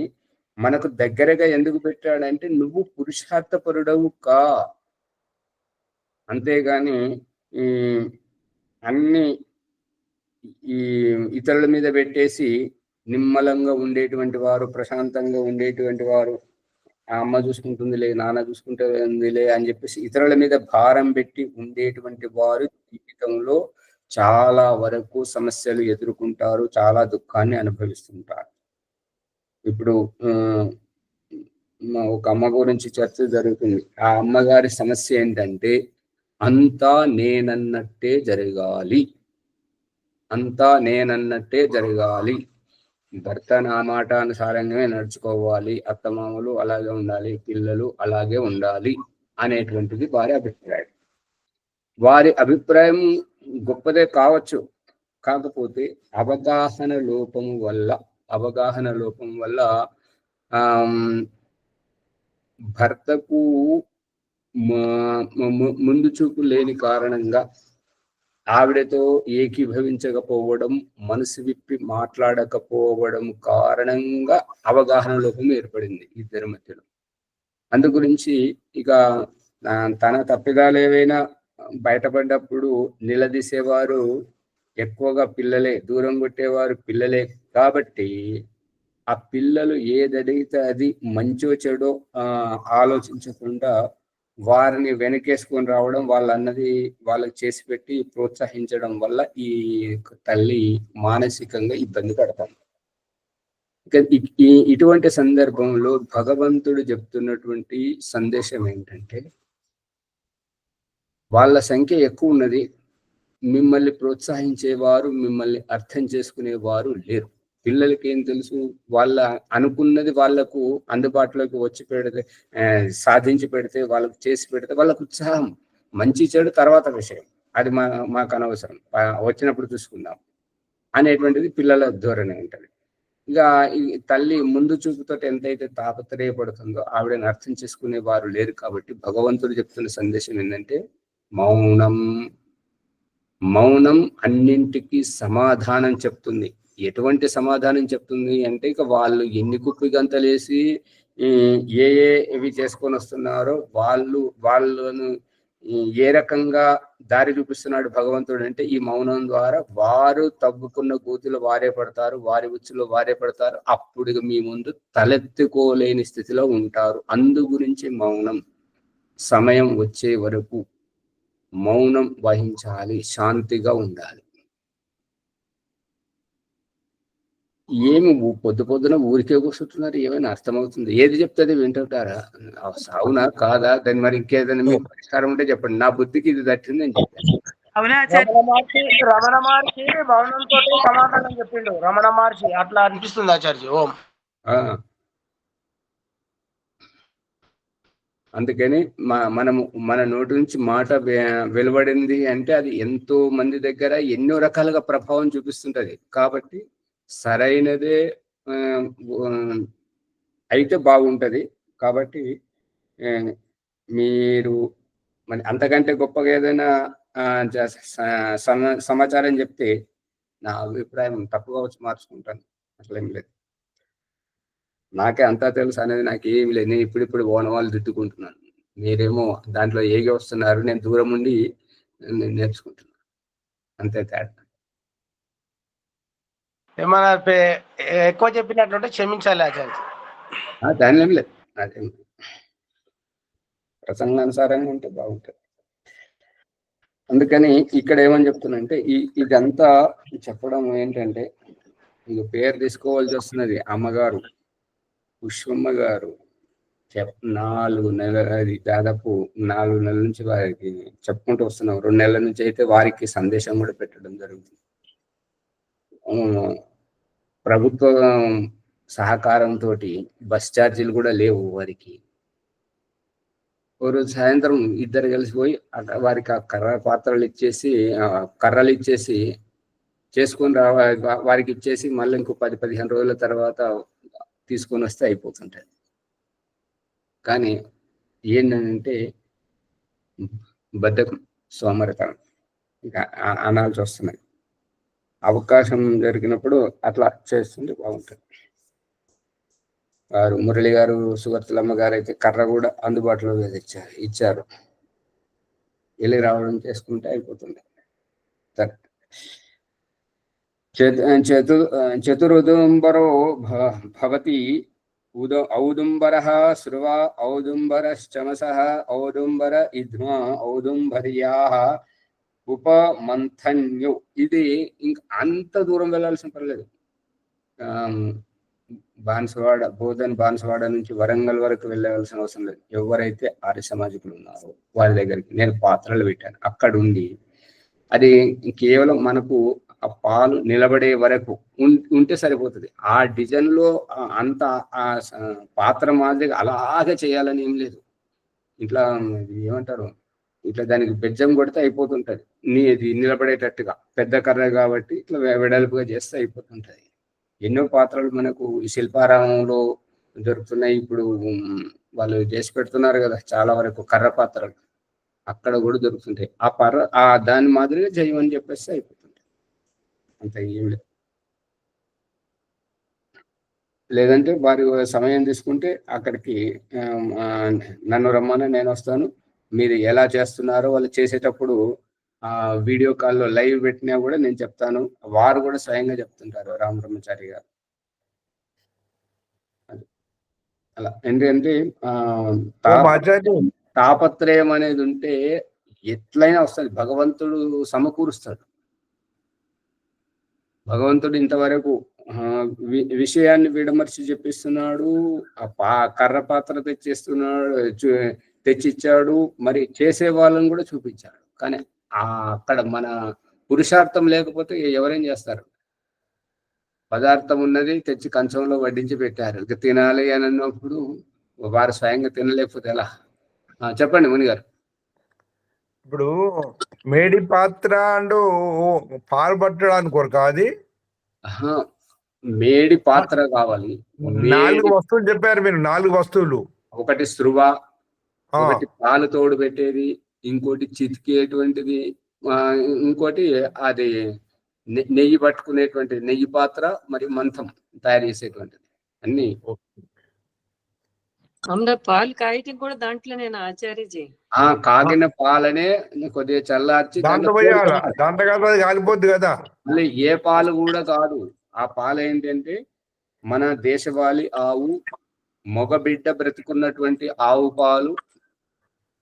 మనకు దగ్గరగా ఎందుకు పెట్టాడంటే, నువ్వు పురుషార్థపరుడవు కా. అంతేగాని అన్ని ఈ ఇతరుల మీద పెట్టేసి నిమ్మలంగా ఉండేటువంటి వారు, ప్రశాంతంగా ఉండేటువంటి వారు, ఆ అమ్మ చూసుకుంటుందిలే, నాన్న చూసుకుంటుందిలే అని చెప్పేసి ఇతరుల మీద భారం పెట్టి ఉండేటువంటి వారు జీవితంలో చాలా వరకు సమస్యలు ఎదుర్కొంటారు, చాలా దుఃఖాన్ని అనుభవిస్తుంటారు. ఇప్పుడు ఒక అమ్మ గురించి చర్చ జరుగుతుంది. ఆ అమ్మగారి సమస్య ఏంటంటే, అంతా నేనన్నట్టే జరగాలి, అంతా నేనన్నట్టే జరగాలి, భర్త నా మాట అనుసారంగా నడుచుకోవాలి, అత్తమామలు అలాగే ఉండాలి, పిల్లలు అలాగే ఉండాలి అనేటువంటిది వారి అభిప్రాయం. వారి అభిప్రాయం గొప్పదే కావచ్చు, కాకపోతే అవగాహన లోపం వల్ల భర్తకు ముందు చూపు లేని కారణంగా, ఆవిడతో ఏకీభవించకపోవడం, మనసు విప్పి మాట్లాడకపోవడం కారణంగా అవగాహన లోపం ఏర్పడింది ఇద్దరి మధ్యలో. అందు గురించి ఇక తన తప్పిదాలు ఏవైనా బయటపడ్డప్పుడు నిలదీసేవారు ఎక్కువగా పిల్లలే, దూరం కొట్టేవారు పిల్లలే. కాబట్టి ఆ పిల్లలు ఏదడిగితే అది మంచో చెడో ఆలోచించకుండా వారిని వెనకేసుకొని రావడం, వాళ్ళన్నది వాళ్ళకి చేసి పెట్టి ప్రోత్సహించడం వల్ల ఈ తల్లి మానసికంగా ఇబ్బంది పడతాం. ఇటువంటి సందర్భంలో భగవంతుడు చెప్తున్నటువంటి సందేశం ఏంటంటే, వాళ్ళ సంఖ్య ఎక్కువ ఉన్నది, మిమ్మల్ని ప్రోత్సహించేవారు, మిమ్మల్ని అర్థం చేసుకునేవారు లేరు. పిల్లలకి ఏం తెలుసు, వాళ్ళ అనుకున్నది వాళ్ళకు అందుబాటులోకి వచ్చి పెడితే, సాధించి పెడితే, వాళ్ళకు చేసి పెడితే వాళ్ళకు ఉత్సాహం. మంచి చెడు తర్వాత విషయం, అది మాకు అనవసరం, వచ్చినప్పుడు చూసుకుందాం అనేటువంటిది పిల్లల ధోరణి ఉంటుంది. ఇక ఈ తల్లి ముందు చూపుతో ఎంతైతే తాపత్రయపడుతుందో ఆవిడని అర్థం చేసుకునే వారు లేరు. కాబట్టి భగవంతుడు చెప్తున్న సందేశం ఏంటంటే, మౌనం అన్నింటికి సమాధానం చెప్తుంది. ఎటువంటి సమాధానం చెప్తుంది అంటే, ఇక వాళ్ళు ఎన్ని కుప్పి గంతలేసి ఇవి చేసుకొని వస్తున్నారో వాళ్ళను ఏ రకంగా దారి చూపిస్తున్నాడు భగవంతుడు అంటే, ఈ మౌనం ద్వారా వారు తవ్వుకున్న గోతులు వారే పడతారు, వారి ఉచ్చులో వారే పడతారు, అప్పుడు మీ ముందు తలెత్తుకోలేని స్థితిలో ఉంటారు. అందు గురించి మౌనం. సమయం వచ్చే వరకు మౌనం వహించాలి, శాంతిగా ఉండాలి. ఏమి పొద్దున ఊరికే కూర్చుంటున్నారు, ఏమైనా అర్థమవుతుంది? ఏది చెప్తుంది వింటుంటారా? అవునా కాదా? దాన్ని మరి ఇంకేదైనా మీకు పరిష్కారం ఉంటే చెప్పండి. నా బుద్ధికి ఇది తట్టింది అని చెప్పాను. రమణ మహర్షి మౌనంతో సమాధానం చెప్పిండు. రమణ మహర్షి అట్లా అనిపిస్తుంది ఆచార్య. ఓం. అందుకని మనము మన నోటి నుంచి మాట వెలువడింది అంటే అది ఎంతో మంది దగ్గర ఎన్నో రకాలుగా ప్రభావం చూపిస్తుంటది. కాబట్టి సరైనదే అయితే బాగుంటది. కాబట్టి మీరు మరి అంతకంటే గొప్పగా ఏదైనా సమాచారం చెప్తే నా అభిప్రాయం తప్పుగా వచ్చి మార్చుకుంటాను. అట్లేం లేదు. నాకే అంతా తెలుసు అనేది నాకేం లేదు. నేను ఇప్పుడు ఓనవాళ్ళు దిద్దుకుంటున్నాను. మీరేమో దాంట్లో ఏగి వస్తున్నారు, నేను దూరం ఉండి నేర్చుకుంటున్నాను. అంతే తేడా. ఏమన్నా ఎక్కువ చెప్పినట్లుంటే క్షమించాలి ఆచార్య. దాని ఏం లేదు, అదేం ప్రసంగానుసారంగా ఉంటే బాగుంటుంది. అందుకని ఇక్కడ ఏమని చెప్తున్నంటే ఇదంతా చెప్పడం ఏంటంటే, ఇక పేరు తీసుకోవాల్సి వస్తున్నది. అమ్మగారు పుష్పమ్మ గారు 4 నెలల, అది దాదాపు 4 నెలల నుంచి వారికి చెప్పుకుంటూ వస్తున్నాం. 2 నెలల నుంచి అయితే వారికి సందేశం కూడా పెట్టడం జరుగుతుంది. ప్రభుత్వ సహకారంతో బస్ ఛార్జీలు కూడా లేవు వారికి. ఓ రోజు సాయంత్రం ఇద్దరు కలిసిపోయి వారికి ఆ కర్రలు ఇచ్చేసి చేసుకొని వారికి ఇచ్చేసి మళ్ళీ ఇంకో 10-15 రోజుల తర్వాత తీసుకొని వస్తే అయిపోతుంటది. కానీ ఏంటంటే బద్ధకం, సోమరితనం ఇంకా అనాల్సి వస్తున్నాయి. అవకాశం జరిగినప్పుడు అట్లా చేస్తుంటే బాగుంటుంది. వారు మురళి గారు, సువర్తలమ్మ గారు అయితే కర్ర కూడా అందుబాటులో ఇచ్చారు. వెళ్ళి రావడం చేసుకుంటే అయిపోతుంది. చతురుదుంబరో భవతి ఔదుంబరః శ్రువ ఔదుంబరశ్చమసః ఔదుంబర ఇద్మా ఔదుంబర్యాః ఉపమంథన్యు. ఇది ఇంక అంత దూరం వెళ్ళాల్సిన పర్లేదు. బాన్సవాడ నుంచి వరంగల్ వరకు వెళ్ళవలసిన అవసరం లేదు. ఎవరైతే ఆర్య సమాజికులు ఉన్నారో వాళ్ళ దగ్గరికి నేను పాత్రలు పెట్టాను. అక్కడ ఉండి అది కేవలం మనకు ఆ పాలు నిలబడే వరకు ఉంటే సరిపోతుంది. ఆ డిజైన్ లో అంత ఆ పాత్ర మాదిరి అలాగే చేయాలని ఏం లేదు. ఇట్లా ఏమంటారు, ఇట్లా దానికి బెజ్జం కొడితే అయిపోతుంటది. ఇది నిలబడేటట్టుగా పెద్ద కర్ర కాబట్టి ఇట్లా వెడల్పుగా చేస్తే అయిపోతుంటది. ఎన్నో పాత్రలు మనకు ఈ శిల్పారామంలో దొరుకుతున్నాయి. ఇప్పుడు వాళ్ళు చేసి పెడుతున్నారు కదా చాలా వరకు కర్ర పాత్రలు, అక్కడ కూడా దొరుకుతుంటాయి. దాని మాదిరిగా చేయమని చెప్పేస్తే అయిపోతుంది. అంత ఏం లేదు. లేదంటే వారి సమయం తీసుకుంటే అక్కడికి నన్ను రమ్మని నేను వస్తాను. మీరు ఎలా చేస్తున్నారో వాళ్ళు చేసేటప్పుడు వీడియో కాల్లో లైవ్ పెట్టినా కూడా నేను చెప్తాను. వారు కూడా స్వయంగా చెప్తుంటారు, రామబ్రహ్మచారి గారు. అలా ఎందుకంటే తాపత్రయం అనేది ఉంటే ఎట్లయినా వస్తుంది. భగవంతుడు సమకూరుస్తాడు. భగవంతుడు ఇంతవరకు విషయాన్ని విడమర్చి చెప్పిస్తున్నాడు. కర్ర పాత్ర తెచ్చిచ్చాడు. మరి చేసే వాళ్ళని కూడా చూపించాడు. కానీ అక్కడ మన పురుషార్థం లేకపోతే ఎవరేం చేస్తారు? పదార్థం ఉన్నది తెచ్చి కంచంలో వడ్డించి పెట్టారు, ఇక తినాలి అని అన్నప్పుడు వారు స్వయంగా తినలేకపోతే ఎలా? చెప్పండి ముని గారు. ఇప్పుడు మేడి పాత్ర అంటూ పాలు పట్టడానికి కొరకు అది మేడి పాత్ర కావాలి. 4 వస్తువులు చెప్పారు మీరు. 4 వస్తువులు. ఒకటి స్త్రువ, ఒకటి పాలు తోడు పెట్టేది, ఇంకోటి చితికేటువంటిది, ఇంకోటి అది నెయ్యి పట్టుకునేటువంటి నెయ్యి పాత్ర, మరి మంథం తయారు చేసేటువంటిది అన్ని. పాలు కాయటం కూడా దాంట్లోనేనా ఆచార్యజీ? కాగిన పాలనే కొద్దిగా చల్లార్చి కాలిపోద్ది కదా. మళ్ళీ ఏ పాలు కూడా కాదు. ఆ పాలు ఏంటంటే మన దేశవాళీ ఆవు, మగబిడ్డ బ్రతుకున్నటువంటి ఆవు పాలు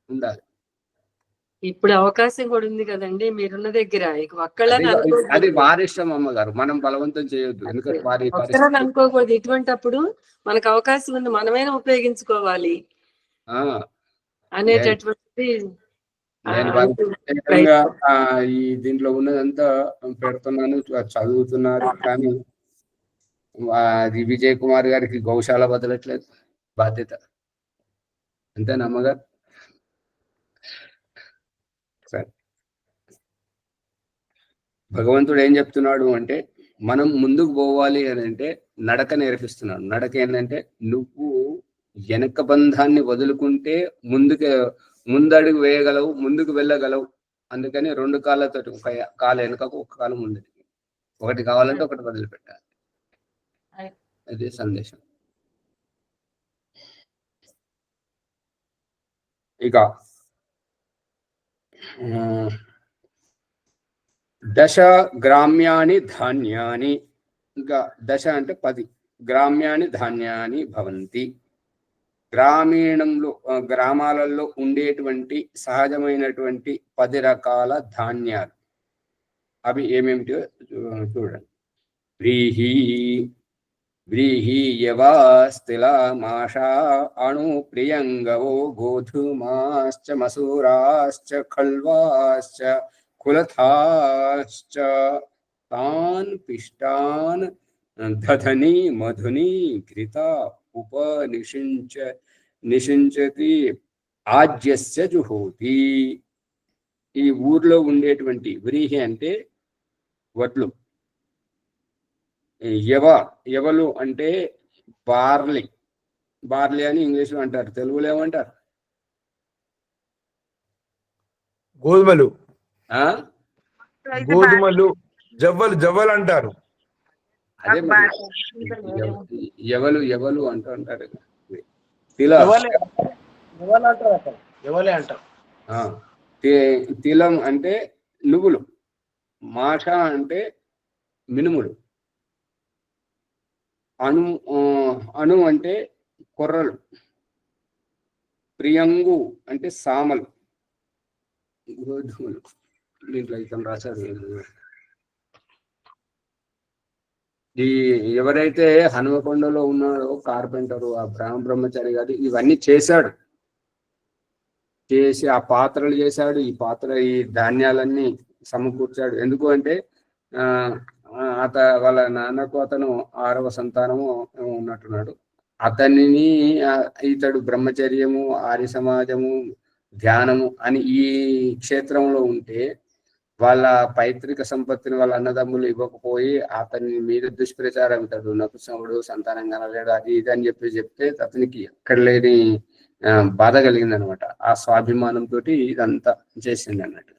ఉండాలి. ఇప్పుడు అవకాశం కూడా ఉంది కదండి మీరున్న దగ్గర. అది వారి ఇష్టం అమ్మగారు, మనం బలవంతం చేయొద్దు. ఎందుకంటే వారి అనుకోకూడదు. ఇటువంటిప్పుడు మనకు అవకాశం ఉంది, మనమైనా ఉపయోగించుకోవాలి అనేటటువంటి. ఈ దీంట్లో ఉన్నదంతా పెడుతున్నాను, చదువుతున్నారు. కానీ అది విజయ్ కుమార్ గారికి గౌశాల వదలట్లేదు బాధ్యత. అంతేనా అమ్మగారు? సరే, భగవంతుడు ఏం చెప్తున్నాడు అంటే మనం ముందుకు పోవాలి అని అంటే నడక నేర్పిస్తున్నాడు. నడక ఏంటంటే నువ్వు వెనక బంధాన్ని వదులుకుంటే ముందడుగు వేయగలవు, ముందుకు వెళ్ళగలవు. అందుకని 2 కాళ్ళతోటి, ఒక కాలు వెనకకు, ఒక కాలు ముందుకి. ఒకటి కావాలంటే ఒకటి వదిలిపెట్టాలి. అదే సందేశం. ఇక 10 గ్రామ్యాని ధాన్యాని ఇంకా దశ అంటే 10. గ్రామ్యాని ధాన్యాని భవంతి. గ్రామీణంలో గ్రామాలలో ఉండేటువంటి సహజమైనటువంటి 10 రకాల ధాన్యాలు. అవి ఏమేమిటో చూడండి. వ్రీహి వ్రీహి యవా స్థిల మాషా అణు ప్రియంగవో గోధుమాశ్చ మసూరాశ్చ ఖల్వాశ్చ కులథాశ్చ తాన్ పిష్టాన్ దధని మధుని ఘృత నిషించతి ఆజ్యస్య జుహోతి. ఈ ఊర్లో ఉండేటువంటి వ్రీహి అంటే వడ్లు, ఎవలు అంటే బార్లీ అని ఇంగ్లీష్లో అంటారు, తెలుగులో ఏమంటారు? గోధుమలు, జవ్వలు అంటారు. అదే ఎవలు అంటారు. తిలం అంటే నువ్వులు, మాష అంటే మినుములు, అణు అంటే కొర్రలు, ప్రియంగు అంటే సామలు, గోధుమలు. దీంట్లో ఇతను రాశారు. ఈ ఎవరైతే హనుమకొండలో ఉన్నాడో కార్పెంటరు, ఆ బ్రహ్మచారి గారు ఇవన్నీ చేశాడు. చేసి ఆ పాత్రలు చేశాడు. ఈ ధాన్యాలన్నీ సమకూర్చాడు. ఎందుకు అంటే వాళ్ళ నాన్నకు అతను 6వ సంతానము ఉన్నట్టున్నాడు. అతనిని ఇతడు బ్రహ్మచర్యము, ఆర్య సమాజము, ధ్యానము అని ఈ క్షేత్రంలో ఉంటే వాళ్ళ పైతృక సంపత్తిని వాళ్ళ అన్నదమ్ములు ఇవ్వకపోయి అతని మీద దుష్ప్రచారం, ఇతడు నపుంసకుడు, సంతానం కనలేడు, అది ఇది అని చెప్తే అతనికి ఎక్కడ లేని బాధ కలిగింది అనమాట. ఆ స్వాభిమానంతో ఇదంతా చేసింది అన్నట్టు.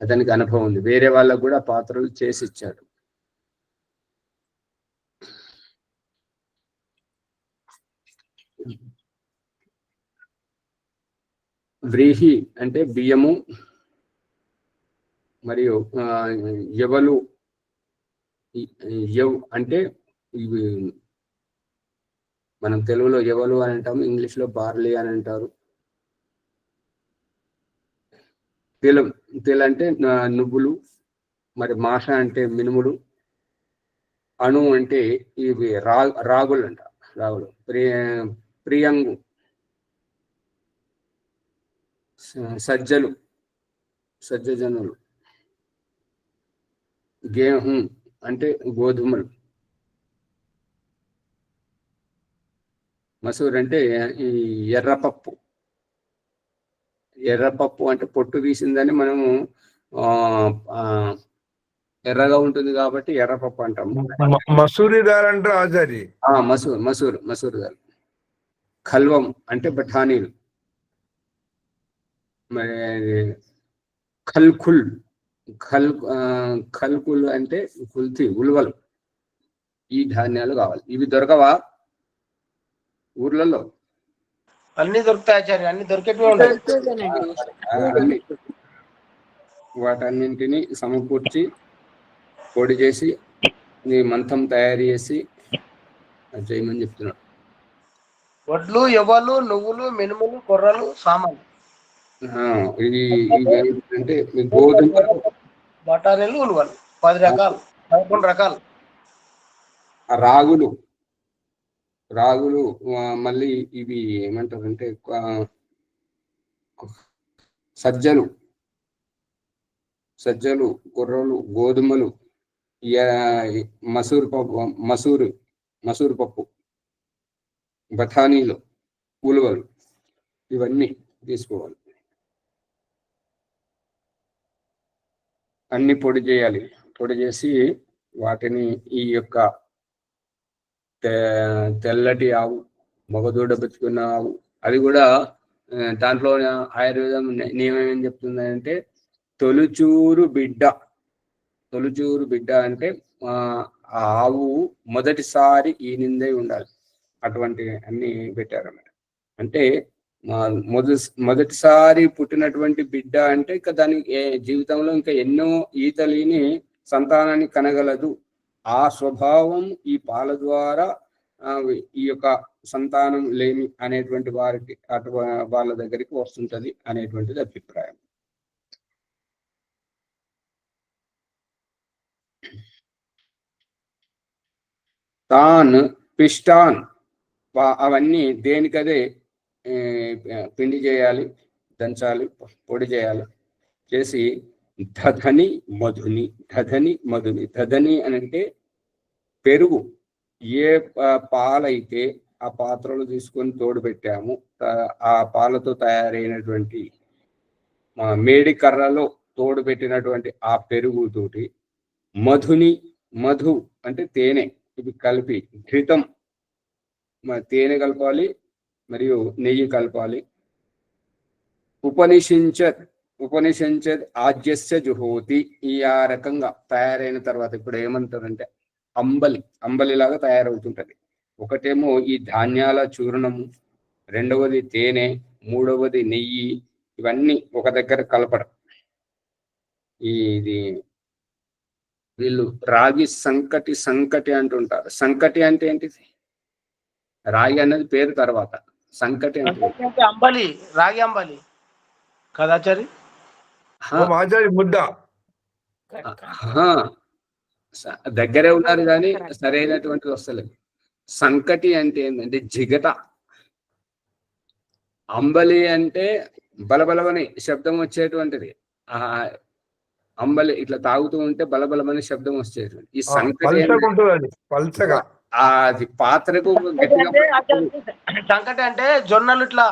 అతనికి అనుభవం ఉంది. వేరే వాళ్ళకు కూడా పాత్రలు చేసి ఇచ్చాడు. వ్రీహి అంటే బియ్యము మరియు ఎవలు అంటే ఇవి మనం తెలుగులో ఎవలు అని అంటాము, ఇంగ్లీష్లో బార్లీ అని అంటారు. తిల అంటే నువ్వులు, మరి మాష అంటే మినుములు, అణు అంటే ఇవి రాగులు అంట, రాగులు, ప్రియంగు సజ్జజనులు, గేహం అంటే గోధుమలు, మసూర్ అంటే ఈ ఎర్రపప్పు అంటే పొట్టు తీసిందని మనము ఎర్రగా ఉంటుంది కాబట్టి ఎర్రపప్పు అంటాము. మసూరి దాల్ అంటే ఆచారి, మసూర్ దాల్. ఖల్వం అంటే బఠానీలు, మరి ఖల్కుల్ అంటే కుల్తి, ఉలువలు. ఈ ధాన్యాలు కావాలి. ఇవి దొరకవా ఊర్లలో? అన్ని దొరుకుతాయి ఆచార్య, అన్ని దొరికేటివి ఉంటాయి. వాటన్నింటినీ సమకూర్చి పొడి చేసి మంతం తయారు చేసి చేయమని చెప్తున్నాడు. వడ్లు, ఎవలు, నువ్వులు, మినుములు, కొర్రలు, సామాన్లు. ఇది అంటే గోధుమలు, బఠానీలు, ఉలువలు 10 రకాలు, 11 రకాలు. రాగులు మళ్ళీ ఇవి ఏమంటారంటే సజ్జలు, కొర్రలు, గోధుమలు, మసూరు పప్పు, బఠానీలు, ఉలువలు, ఇవన్నీ తీసుకోవాలి. అన్ని పొడి చేయాలి. పొడి చేసి వాటిని ఈ యొక్క తెల్లటి ఆవు, మగదూడ బతుకున్న ఆవు, అది కూడా దాంట్లో ఆయుర్వేదం నియమం ఏం చెప్తుందంటే తొలుచూరు బిడ్డ అంటే ఆ ఆవు మొదటిసారి ఈనిందై ఉండాలి. అటువంటి అన్ని పెట్టారన్నమాట. అంటే మొదటిసారి పుట్టినటువంటి బిడ్డ అంటే ఇంకా దానికి జీవితంలో ఇంకా ఎన్నో ఈతలిని సంతానాన్ని కనగలదు ఆ స్వభావం ఈ పాల ద్వారా ఈ యొక్క సంతానం లేమి అనేటువంటి వారికి అటు వాళ్ళ దగ్గరికి వస్తుంటది అనేటువంటిది అభిప్రాయం. తాన్ పిష్టాన్ అవన్నీ దేనికదే పిండి చేయాలి, దంచాలి, పొడి చేయాలి, చేసి దధని మధుని, దధని మధుని. దధని అని అంటే పెరుగు. ఏ పాలైతే ఆ పాత్రలు తీసుకొని తోడు పెట్టాము, ఆ పాలతో తయారైనటువంటి మేడి కర్రలో తోడు పెట్టినటువంటి ఆ పెరుగుతోటి మధుని, మధు అంటే తేనె, ఇవి కలిపి ఘృతం, తేనె కలపాలి మరియు నెయ్యి కలపాలి. ఉపనిషించద్ ఆజ్యస్య జుహోతి. ఈ ఆ రకంగా తయారైన తర్వాత ఇప్పుడు ఏమంటారంటే అంబలిలాగా తయారవుతుంటది. ఒకటేమో ఈ ధాన్యాల చూర్ణము, రెండవది తేనె, మూడవది నెయ్యి, ఇవన్నీ ఒక దగ్గర కలపడం. ఇది వీళ్ళు రాగి సంకటి అంటుంటారు. సంకటి అంటే ఏంటిది? రాగి అన్నది పేరు తర్వాత, సంకటి అంటే అంబలి, రాగి అంబలి కదాచారి. ముద్ద దగ్గరే ఉన్నారు కానీ సరైనటువంటిది వస్తలేదు. సంకటి అంటే ఏంటంటే జిగట. అంబలి అంటే బలబలమని శబ్దం వచ్చేటువంటిది. ఆ అంబలి ఇట్లా తాగుతూ ఉంటే బలబలమని శబ్దం వచ్చేటువంటి ఈ సంకటి అది పాత్రకు గట్టిగా. సంకటి అంటే జొన్నలు ఇట్లా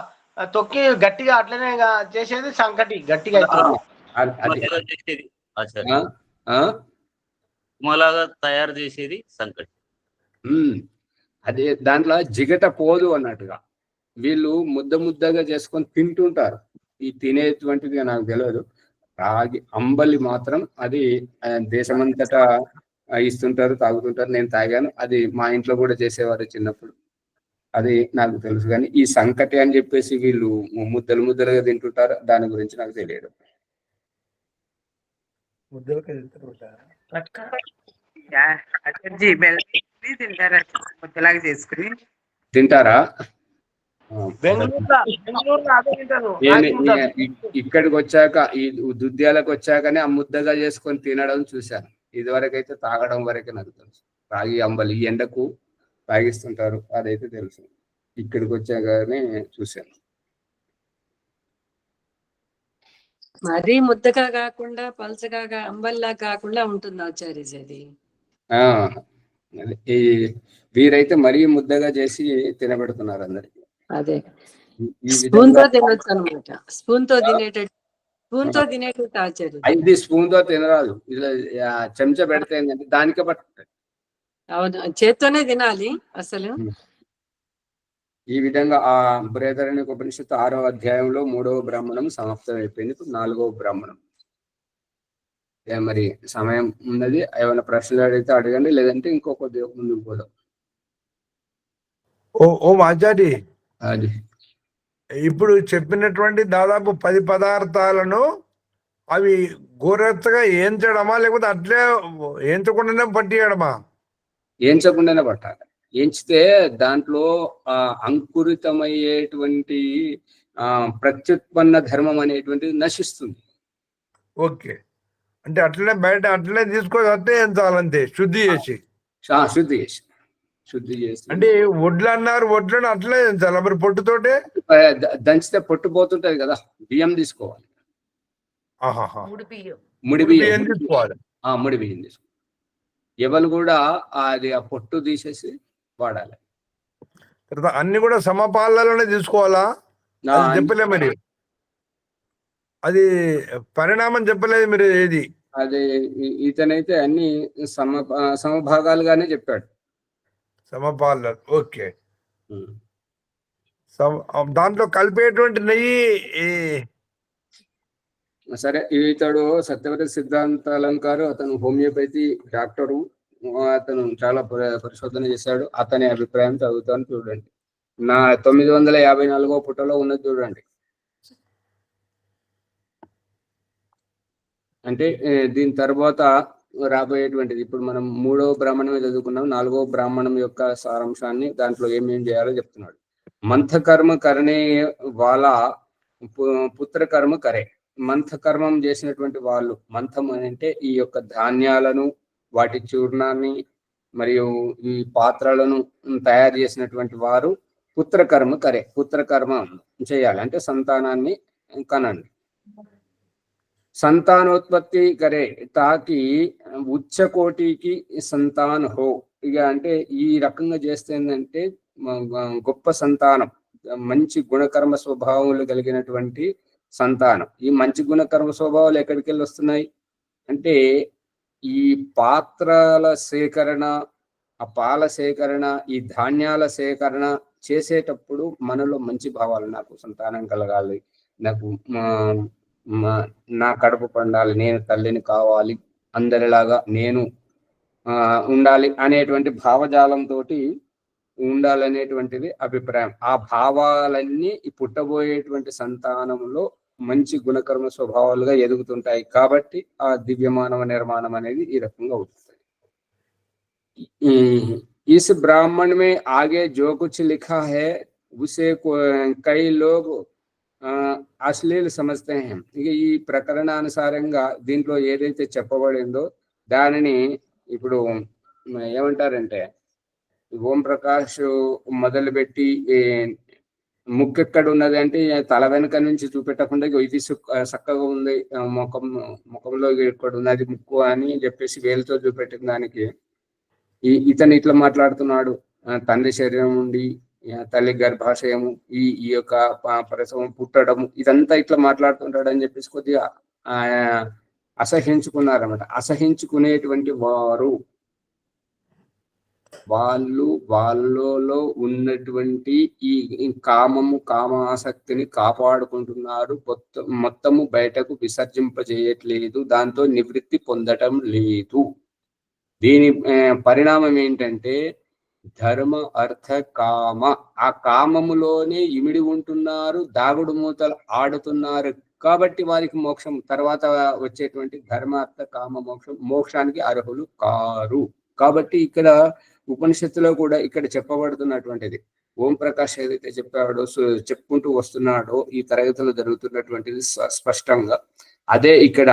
తొక్కి గట్టిగా అట్లనే చేసేది సంకటి, గట్టిగా తయారు చేసేది సంకటి. అదే దాంట్లో జిగట పోదు అన్నట్టుగా వీళ్ళు ముద్దగా చేసుకొని తింటుంటారు. ఈ తినేటువంటిది నాకు తెలియదు. రాగి అంబలి మాత్రం అది దేశమంతటా ఇస్తుంటారు, తాగుతుంటారు. నేను తాగాను, అది మా ఇంట్లో కూడా చేసేవారు చిన్నప్పుడు, అది నాకు తెలుసు. కానీ ఈ సంకటి అని చెప్పేసి వీళ్ళు ముద్దలుగా తింటుంటారు, దాని గురించి నాకు తెలియదు. తింటారా? ఇక్కడికి వచ్చాక, ఈ దుద్యాలకు వచ్చాకనే ఆ ముద్దగా చేసుకొని తినడం చూశాను. ఇదివరకు అయితే తాగడం వరకే నాకు తెలుసు. రాగి అంబలి ఎండకు తాగిస్తుంటారు, అదైతే తెలుసు. ఇక్కడికి వచ్చాకనే చూశాను. మరీ ముద్దగా కాకుండా పలచగా అంబల్లా కాకుండా ఉంటుంది ఆచార్యజీ అది. వీరైతే మరీ ముద్దగా చేసి తినబెడుతున్నారు అందరికి. అదే స్పూన్ తో తినొచ్చు అనమాట. స్పూన్ తో తినేటట్టు ఆచార్య. ఇది స్పూన్ తో తినరాదు, ఇలా చెంచా పెడితే ఏంటంటే దానికే పట్టుకుంటాయి. అవును, చేత్తోనే తినాలి అసలు. ఈ విధంగా ఆ బృహదారణ్యక ఉపనిషత్తు 6వ అధ్యాయంలో 3వ బ్రాహ్మణం సమాప్తం అయిపోయింది. ఇప్పుడు 4వ బ్రాహ్మణం. మరి సమయం ఉన్నది, ఏమైనా ప్రశ్నలు అడిగితే అడగండి, లేదంటే ఇంకో కొద్దిగా ముందుకు పోదాం. ఓం ఆచార్య, అది ఇప్పుడు చెప్పినటువంటి దాదాపు 10 పదార్థాలను అవి గోరెత్తగా ఏంచడమా, లేకపోతే అట్లే ఏంచకుండానే పట్టియడమా? ఏంచకుండానే పట్టాలి. ఎంచితే దాంట్లో అంకురితమయ్యేటువంటి ప్రత్యుత్పన్న ధర్మం అనేటువంటిది నశిస్తుంది. ఓకే, అంటే అట్లనే బయట అట్లనే తీసుకోవాలి, అట్లే ఎంచాలంతే, శుద్ధి చేసి. అంటే వడ్లు అన్నారు, వడ్లను అట్లే ఎంచాలి, మరి పొట్టుతోటే దంచితే పొట్టు పోతుంటది కదా, బియ్యం తీసుకోవాలి. ముడి బియ్యం తీసుకోవాలి. ఎవరు కూడా అది ఆ పొట్టు తీసేసి వాడాలి. అన్ని కూడా సమపాలలోనే తీసుకోవాలా? చెప్పలే మరి, అది పరిణామం చెప్పలేదు మీరు ఏది. అది ఇతనైతే అన్ని సమభాగాలుగానే చెప్పాడు. సమపాల. ఓకే, దాంట్లో కలిపేటువంటి నెయ్యి సరే. ఇతడు సత్యవతి సిద్ధాంత అలంకారు, అతను హోమియోపతి డాక్టరు, అతను చాలా పరిశోధన చేశాడు. అతని అభిప్రాయం చదువుతాను చూడండి. 954వ పుటలో ఉన్నది చూడండి. అంటే దీని తర్వాత రాబోయేటువంటిది ఇప్పుడు మనం 3వ బ్రాహ్మణం చదువుకున్నాం, 4వ బ్రాహ్మణం యొక్క సారాంశాన్ని దాంట్లో ఏమేం చేయాలో చెప్తున్నాడు. మంథకర్మ కరణే వాళ్ళ పుత్రకర్మ కరే. మంథకర్మం చేసినటువంటి వాళ్ళు, మంథం అంటే ఈ యొక్క ధాన్యాలను, వాటి చూర్ణాన్ని మరియు ఈ పాత్రలను తయారు చేసినటువంటి వారు పుత్రకర్మ కరే, పుత్రకర్మ చేయాలి అంటే సంతానాన్ని కనండి. సంతానోత్పత్తి కరే తాకి ఉచ్చ కోటికి సంతాన్ హో. ఇక అంటే ఈ రకంగా చేస్తే ఏంటంటే గొప్ప సంతానం, మంచి గుణకర్మ స్వభావాలు కలిగినటువంటి సంతానం. ఈ మంచి గుణకర్మ స్వభావాలు ఎక్కడికి వెళ్ళి వస్తున్నాయి అంటే ఈ పాత్రల సేకరణ, ఆ పాల సేకరణ, ఈ ధాన్యాల సేకరణ చేసేటప్పుడు మనలో మంచి భావాలు, నాకు సంతానం కలగాలి, నాకు నా కడుపు పండాలి, నేను తల్లిని కావాలి, అందరిలాగా నేను ఉండాలి అనేటువంటి భావజాలంతో ఉండాలనేటువంటిది అభిప్రాయం. ఆ భావాలన్నీ పుట్టబోయేటువంటి సంతానంలో మంచి గుణకర్మ స్వభావాలుగా ఎదుగుతుంటాయి. కాబట్టి ఆ దివ్యమానవ నిర్మాణం అనేది ఈ రకంగా అవుతుంది. इस ब्राह्मण में आगे जो कुछ लिखा है उसे कई लोग అశ్లీల్ సమస్తే హం. ఇక ఈ ప్రకరణానుసారంగా దీంట్లో ఏదైతే చెప్పబడిందో దానిని ఇప్పుడు ఏమంటారంటే ఓం ప్రకాష్ మొదలుపెట్టి ముక్కెక్కడ ఉన్నది అంటే తల వెనుక నుంచి చూపెట్టకుండా ఇది చక్కగా ఉంది, ముఖంలో ఇక్కడ ఉన్నది ముక్కు అని చెప్పేసి వేలుతో చూపెట్టిన దానికి ఇతను ఇట్లా మాట్లాడుతున్నాడు. తండ్రి శరీరం నుండి తల్లి గర్భాశయము, ఈ యొక్క ప్రసవం పుట్టడము, ఇదంతా ఇట్లా మాట్లాడుతుంటాడు అని చెప్పేసి కొద్దిగా అసహించుకున్నారన్నమాట. అసహించుకునేటువంటి వారు వాళ్ళలో ఉన్నటువంటి ఈ కామము, కామాసక్తిని కాపాడుకుంటున్నారు. మొత్తము బయటకు విసర్జింపజేయట్లేదు, దాంతో నివృత్తి పొందటం లేదు. దీని పరిణామం ఏంటంటే ధర్మ అర్థ కామ, ఆ కామములోనే ఇమిడి ఉంటున్నారు, దాగుడు మూతలు ఆడుతున్నారు. కాబట్టి వారికి మోక్షం తర్వాత వచ్చేటువంటి ధర్మ అర్థ కామ మోక్షానికి అర్హులు కారు. కాబట్టి ఇక్కడ ఉపనిషత్తులో కూడా ఇక్కడ చెప్పబడుతున్నటువంటిది ఓం ప్రకాష్ ఏదైతే చెప్పాడో, చెప్పుకుంటూ వస్తున్నాడో ఈ తరగతిలో జరుగుతున్నటువంటిది స్పష్టంగా అదే ఇక్కడ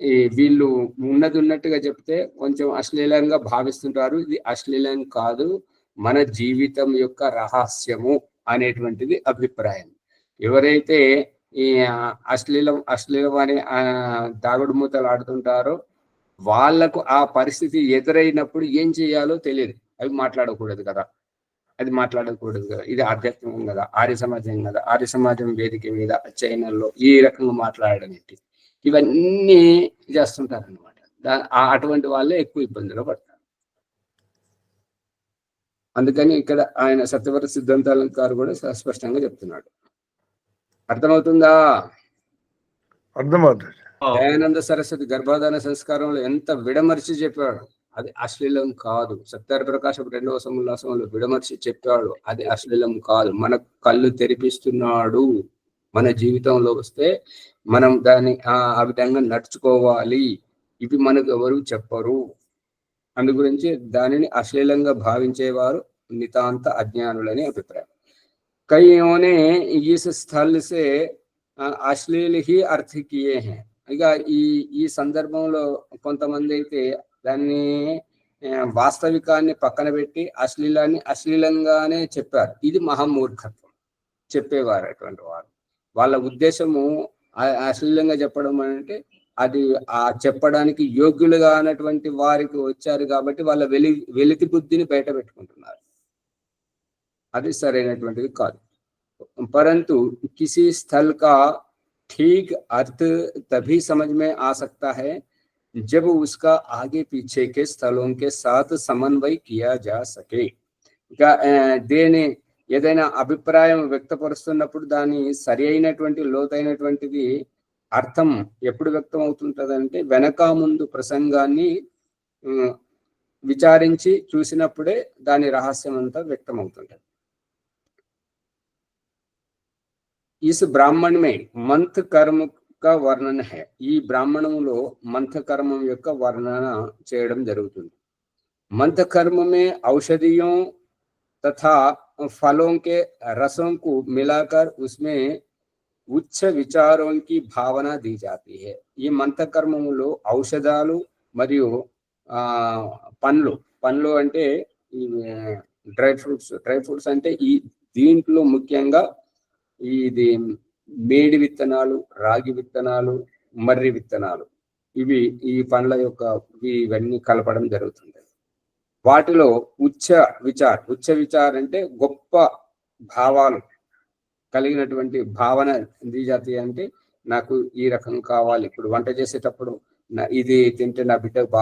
ఈ వీళ్ళు ఉన్నట్టుగా చెప్తే కొంచెం అశ్లీలంగా భావిస్తుంటారు. ఇది అశ్లీలం కాదు, మన జీవితం యొక్క రహస్యము అనేటువంటిది అభిప్రాయం. ఎవరైతే ఈ అశ్లీలం అని దాగుడు మూతలు ఆడుతుంటారో వాళ్లకు ఆ పరిస్థితి ఎదురైనప్పుడు ఏం చేయాలో తెలియదు. అవి మాట్లాడకూడదు కదా, ఇది ఆధ్యాత్మికం కదా, ఆర్య సమాజం కదా, ఆర్య సమాజం వేదిక మీద చైనాలో ఈ రకంగా మాట్లాడడం ఏంటి, ఇవన్నీ చేస్తుంటారు అనమాట. అటువంటి వాళ్ళే ఎక్కువ ఇబ్బందులు పడతారు. అందుకని ఇక్కడ ఆయన సత్యవర సిద్ధాంతాలంకారు కూడా స్పష్టంగా చెప్తున్నాడు. అర్థమవుతుందా? అర్థమవుతుంది. దయానంద సరస్వతి గర్భాధాన సంస్కారంలో ఎంత విడమర్చి చెప్పాడు, అది అశ్లీలం కాదు. సత్యార ప్రకాశం 2వ సముల్లాసంలో విడమర్చి చెప్పాడు, అది అశ్లీలం కాదు, మన కళ్ళు తెరిపిస్తున్నాడు. మన జీవితంలో వస్తే మనం దాన్ని ఆ విధంగా నడుచుకోవాలి. ఇవి మనకు ఎవరు చెప్పరు. అందు గురించి దానిని అశ్లీలంగా భావించేవారు నితాంత అజ్ఞానులని అభిప్రాయం. కయ్యోనే ఇస్ స్థల్ సే అశ్లీల్ హి అర్థ కియే హై. ఇక ఈ సందర్భంలో కొంతమంది అయితే దాన్ని వాస్తవికాన్ని పక్కన పెట్టి అశ్లీలాన్ని అశ్లీలంగానే చెప్పారు. ఇది మహామూర్ఖత్వం. చెప్పేవారు అటువంటి వారు, వాళ్ళ ఉద్దేశము అశ్లీలంగా చెప్పడం అంటే అది చెప్పడానికి యోగ్యులుగా అన్నటువంటి వారికి వచ్చారు కాబట్టి వాళ్ళ వెలితి బుద్ధిని బయట పెట్టుకుంటున్నారు. అది సరైనటువంటిది కాదు. परंतु किसी स्थल का ठीक अर्थ तभी समझ में आ सकता है जब उसका आगे पीछे के स्थलों के साथ समन्वय किया जा सके. దేని ఏదైనా అభిప్రాయం వ్యక్తపరుస్తున్నప్పుడు దాని సరి అయినటువంటి లోతైనటువంటిది అర్థం ఎప్పుడు వ్యక్తం అవుతుంటదంటే వెనక ముందు ప్రసంగాన్ని విచారించి చూసినప్పుడే దాని రహస్యం అంతా వ్యక్తం అవుతుంటది. इस ब्राह्मण में मंथ कर्म యొక్క వర్ణన హే. ఈ బ్రాహ్మణంలో మంత్రకర్మం యొక్క వర్ణన చేయడం జరుగుతుంది. मंत्र में औषधियों तथा फलों के रसों को मिलाकर उसमें उच्च विचारों की भावना दी जाती है. ఈ మంత్రకర్మములో ఔషధాలు మరియు పండ్లు అంటే ఈ డ్రై ఫ్రూట్స్ అంటే ఈ దీంట్లో ముఖ్యంగా ఇది మేడి విత్తనాలు, రాగి విత్తనాలు, మర్రి విత్తనాలు, ఇవి ఈ పండ్ల యొక్క ఇవన్నీ కలపడం జరుగుతుంది. వాటిలో ఉచ్చ విచార్ అంటే గొప్ప భావాలు కలిగినటువంటి భావన దిజాతి అంటే నాకు ఈ రకం కావాలి. ఇప్పుడు వంట చేసేటప్పుడు ఇది తింటే నా బిడ్డకు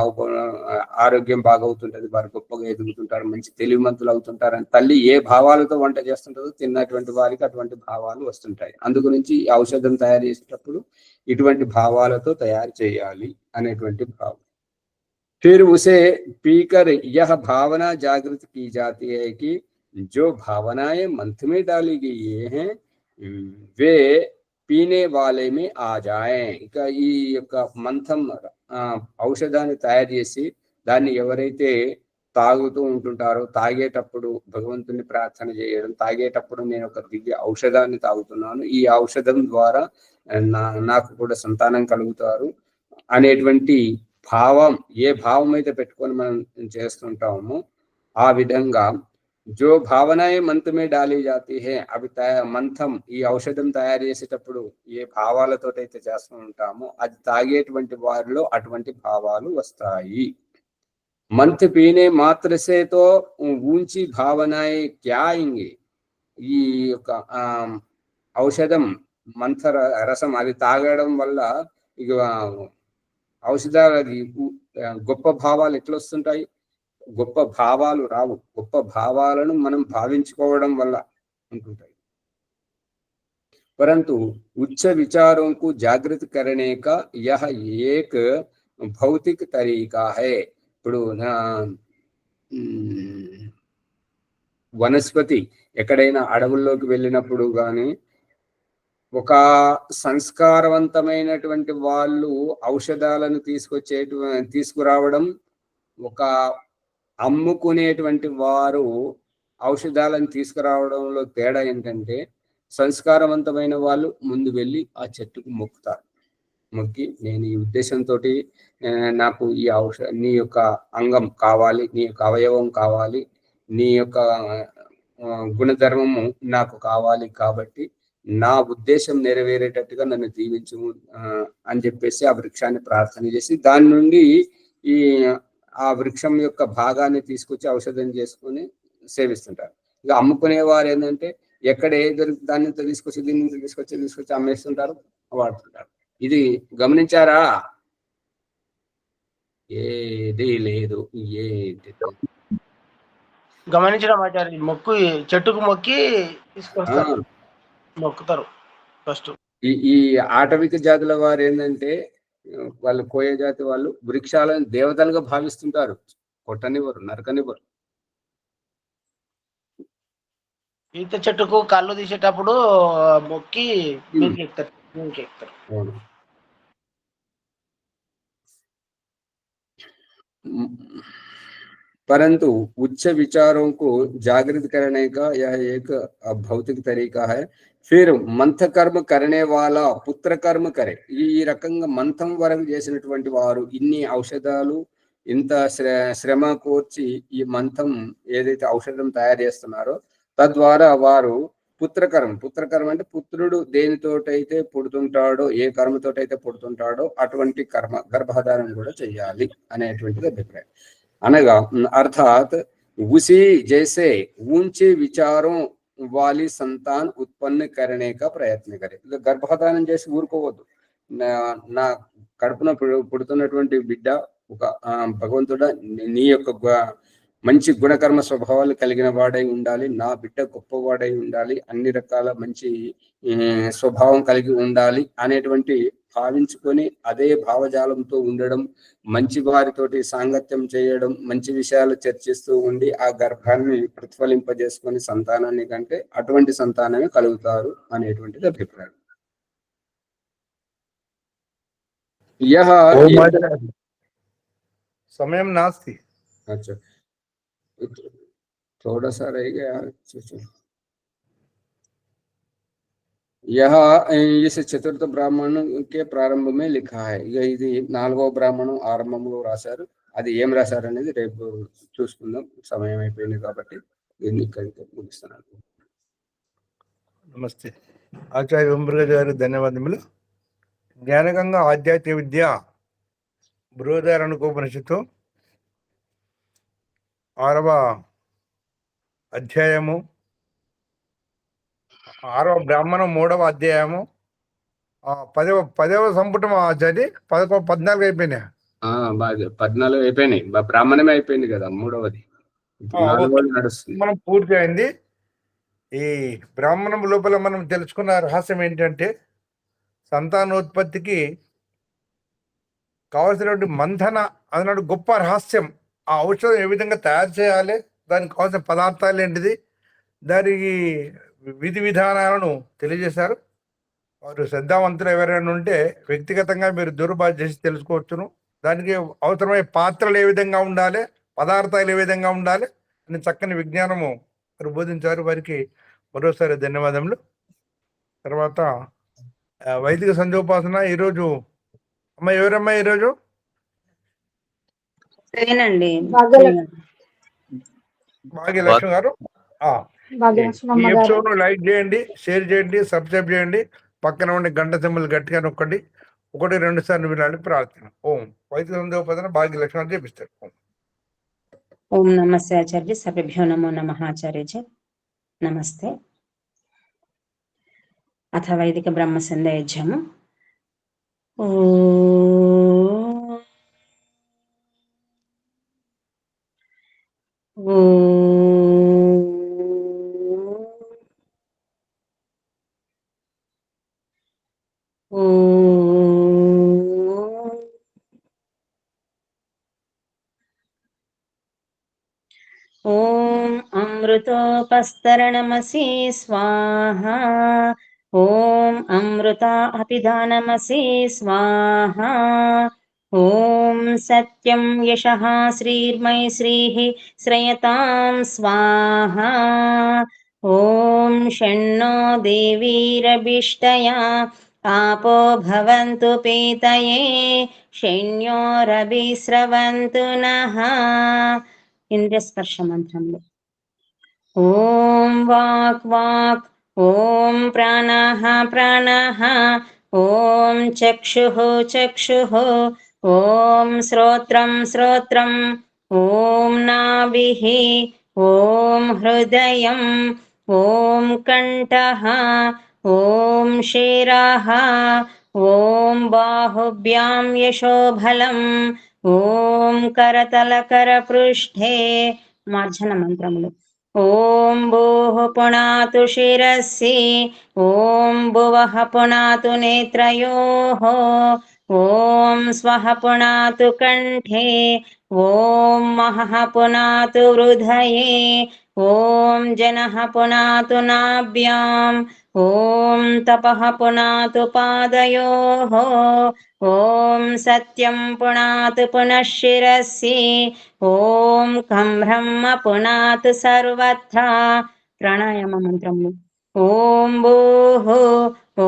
ఆరోగ్యం బాగవుతుంటది, వారు గొప్పగా ఎదుగుతుంటారు, మంచి తెలివిమంతులు అవుతుంటారు అని తల్లి ఏ భావాలతో వంట చేస్తుంటుందో తిన్నటువంటి వారికి అటువంటి భావాలు వస్తుంటాయి. అందుగురించి ఔషధం తయారు చేసేటప్పుడు ఇటువంటి భావాలతో తయారు చేయాలి అనేటువంటి భావం. फिर उसे पीकर यह भावना जागृत की जाती है कि जो भावनाएं मंत्र में डाली गई हैं वे पीने वाले में आ जाएं. ఇక ఈ యొక్క మంత్రం ఔషధాన్ని తయారు చేసి దాన్ని ఎవరైతే తాగుతూ ఉంటుంటారో తాగేటప్పుడు భగవంతుని ప్రార్థన చేయడం, తాగేటప్పుడు నేను ఒక దివ్య ఔషధాన్ని తాగుతున్నాను, ఈ ఔషధం ద్వారా నాకు కూడా సంతానం కలుగుతారు అనేటువంటి భావం, ఏ భావం అయితే పెట్టుకొని మనం చేస్తుంటామో ఆ విధంగా జో భావనాయే మంత్ర మే డాలి జాతి హే, అవి మంత్రం ఈ ఔషధం తయారు చేసేటప్పుడు ఏ భావాలతో అయితే చేస్తూ ఉంటామో అది తాగేటువంటి వారిలో అటువంటి భావాలు వస్తాయి. మంత్ర పీనే మాత్రసేతో ఊంచి భావనాయే క్యా ఆయేంగే. ఈ యొక్క ఔషధం మంత్ర రసం అది తాగడం వల్ల ఇక ఔషధాలది గొప్ప భావాలు ఎట్లా వస్తుంటాయి? గొప్ప భావాలు రావు, గొప్ప భావాలను మనం భావించుకోవడం వల్ల ఉంటుంటాయి. परंतु उच्च विचारों को जागृत करने का यह एक भौतिक तरीका है. ఇప్పుడు వనస్పతి ఎక్కడైనా అడవుల్లోకి వెళ్ళినప్పుడు కానీ ఒక సంస్కారవంతమైనటువంటి వాళ్ళు ఔషధాలను తీసుకురావడం, ఒక అమ్ముకునేటువంటి వారు ఔషధాలను తీసుకురావడంలో తేడా ఏంటంటే సంస్కారవంతమైన వాళ్ళు ముందు వెళ్ళి ఆ చెట్టుకు మొక్కుతారు. మొక్కి నేను ఈ ఉద్దేశంతో నాకు ఈ నీ యొక్క అంగం కావాలి, నీ యొక్క అవయవం కావాలి, నీ యొక్క గుణధర్మము నాకు కావాలి, కాబట్టి నా ఉద్దేశం నెరవేరేటట్టుగా నన్ను దీవించు అని చెప్పేసి ఆ వృక్షాన్ని ప్రార్థన చేసి దాని నుండి ఆ వృక్షం యొక్క భాగాన్ని తీసుకొచ్చి ఔషధం చేసుకొని సేవిస్తుంటారు. ఇక అమ్ముకునే వారు ఏంటంటే ఎక్కడ ఏ దొరికి దాన్ని తీసుకొచ్చి దీన్ని తీసుకొచ్చి అమ్మేస్తుంటారు, వాడుతుంటారు. ఇది గమనించారా? ఏది లేదు, ఏంటి గమనించడం ఆచార్య. మొక్కు చెట్టుకు మొక్కి తీసుకొస్తారు, మొక్కుతారు ఫస్ట్. ఈ ఆటవిక జాతుల వారు ఏంటంటే వాళ్ళు కోయ జాతి వాళ్ళు వృక్షాలను దేవతలుగా భావిస్తుంటారు, కొట్టనివ్వరు, నరకనివ్వరు. ఈత చెట్టుకు కళ్ళు తీసేటప్పుడు మొక్కి ఎక్కుతారు. परंतु उच्च विचारों को जागृत करने का यह एक भौतिक तरीका है. फिर मंत्र कर्म करने वाला पुत्र कर्म करे. ఈ రకంగా మంత్రం వరకు చేసినటువంటి వారు ఇన్ని ఔషధాలు ఇంత శ్రమ కోర్చి ఈ మంత్రం ఏదైతే ఔషధం తయారు చేస్తున్నారో తద్వారా వారు పుత్రకర్మ అంటే పుత్రుడు దేనితోటైతే పుడుతుంటాడో, ఏ కర్మతోటైతే పుడుతుంటాడో అటువంటి కర్మ గర్భధారణ కూడా చెయ్యాలి అనేటువంటిది అభిప్రాయం. అనగా अर्थात उसी जैसे ऊंचे विचारों वाली संतान उत्पन्न करने का प्रयत्न करे. గర్భధానం చేసి ఊరుకోవద్దు. నా కడుపున పుడుతున్నటువంటి బిడ్డ ఒక భగవంతుడా నీ యొక్క మంచి గుణకర్మ స్వభావాలు కలిగిన వాడై ఉండాలి, నా బిడ్డ గొప్పవాడై ఉండాలి, అన్ని రకాల మంచి స్వభావం కలిగి ఉండాలి అనేటువంటి భావించుకొని అదే భావజాలంతో ఉండడం, మంచి వారితోటి సాంగత్యం చేయడం, మంచి విషయాలు చర్చిస్తూ ఉండి ఆ గర్భాన్ని ప్రతిఫలింపజేసుకొని సంతానాన్ని కంటే అటువంటి సంతానమే కలుగుతారు అనేటువంటిది అభిప్రాయం. यह ఓం ఆచార్య సమయం నాస్తి. अच्छा, थोड़ा सा रह गया। यह इस चतुर्थ ब्राह्मण के प्रारंभ में लिखा है. ఇది 4వ బ్రాహ్మణం ఆరంభంలో రాశారు. అది ఏం రాశారు అనేది రేపు చూసుకుందాం. సమయం అయిపోయింది కాబట్టి దీన్ని ఇక్కడితో ముగిస్తున్నాను. నమస్తే ఆచార్య ఓంప్రకాష్ గారు, ధన్యవాదములు. జ్ఞానగంగా ఆధ్యాత్మిక విద్య బృహదారణ్యోపనిషత్తు 6వ అధ్యాయము 6వ బ్రాహ్మణం 3వ అధ్యాయము 10వ సంపుటం ఆచార్య 14 అయిపోయినాయి. 14 అయిపోయినాయి. బ్రాహ్మణమే అయిపోయింది కదా, 3వది. 4వది నడుస్తుంది. మనం పూర్తి అయింది. ఈ బ్రాహ్మణం లోపల మనం తెలుసుకున్న రహస్యం ఏంటంటే సంతానోత్పత్తికి కావలసినటువంటి మంథన అన్నట్టు గొప్ప రహస్యం. ఆ ఔషధం ఏ విధంగా తయారు చేయాలి, దానికి కావాల్సిన పదార్థాలు ఏంటిది, దానికి విధి విధానాలను తెలియజేశారు. వారు శ్రద్ధావంతులు ఎవరైనా ఉంటే వ్యక్తిగతంగా మీరు దుర్బాధ చేసి తెలుసుకోవచ్చును. దానికి అవసరమయ్యే పాత్రలు ఏ విధంగా ఉండాలి, పదార్థాలు ఏ విధంగా ఉండాలి అని చక్కని విజ్ఞానము వారు బోధించారు. వారికి మరోసారి ధన్యవాదములు. తర్వాత వైదిక సంధ్యోపాసన ఈరోజు అమ్మ ఎవరమ్మా ఈరోజు? భాగ్యలక్ష్మి గారు. ఈ ఎపిసోడ్ లైక్ చేయండి, షేర్ చేయండి, సబ్స్క్రైబ్ చేయండి. పక్కన ఉండే గంట సింబల్ గట్టిగా నొక్కండి. 1-2 సార్లు వినాలి ప్రార్థన. ఓం వైదిక సంధ్యోపాసన భాగ్యలక్ష్మి గారు చేపిస్తారు. ఓం నమస్తే ఆచార్య. సర్వేభ్యో నమో నమః ఆచార్యజ. నమస్తే. అథ వైదిక బ్రహ్మ సంధ్యాయజ్ఞము. ఓం అమృతోపస్తరణమసి స్వాహా. ఓం అమృత అపిదానమసి స్వాహా. ఓం సత్యం యశః శ్రీర్మై శ్రీః శ్రయతాం స్వాహా. ఓం షణ్ణో దేవీరభిష్టయా आपो भवन्तु पीतये शैन्योरभिस्रवन्तु नः. ఇంద్రస్పర్శ మంత్రంలో ఓం వాక్ వాక్, ఓం ప్రాణః ప్రాణః, ఓం చక్షుః చక్షుః, ఓం శ్రోత్రం శ్రోత్రం, ఓం నాభిః, ఓం హృదయం, ఓం కంఠః, ఓం శిరః, ఓం బాహుభ్యాం యశోబలం, ఓం కరతలకర పృష్ఠే. మార్జన మంత్రములు ఓం భూః పునాతు శిరస్సి, ఓం భువః పునాతు నేత్రయోః, ఓం స్వః పునాతు కంఠే, ఓం మహః పునాతు హృదయే, ఓం జనః పునాతు నాభ్యాం, ఓం తపః పునాతు పాదయోః, ఓం సత్యం పునాతు పునః శిరస్సి, ఓం ఖం బ్రహ్మ పునాతు సర్వత్రా. ప్రాణాయామ మంత్రములు ఓం భూః,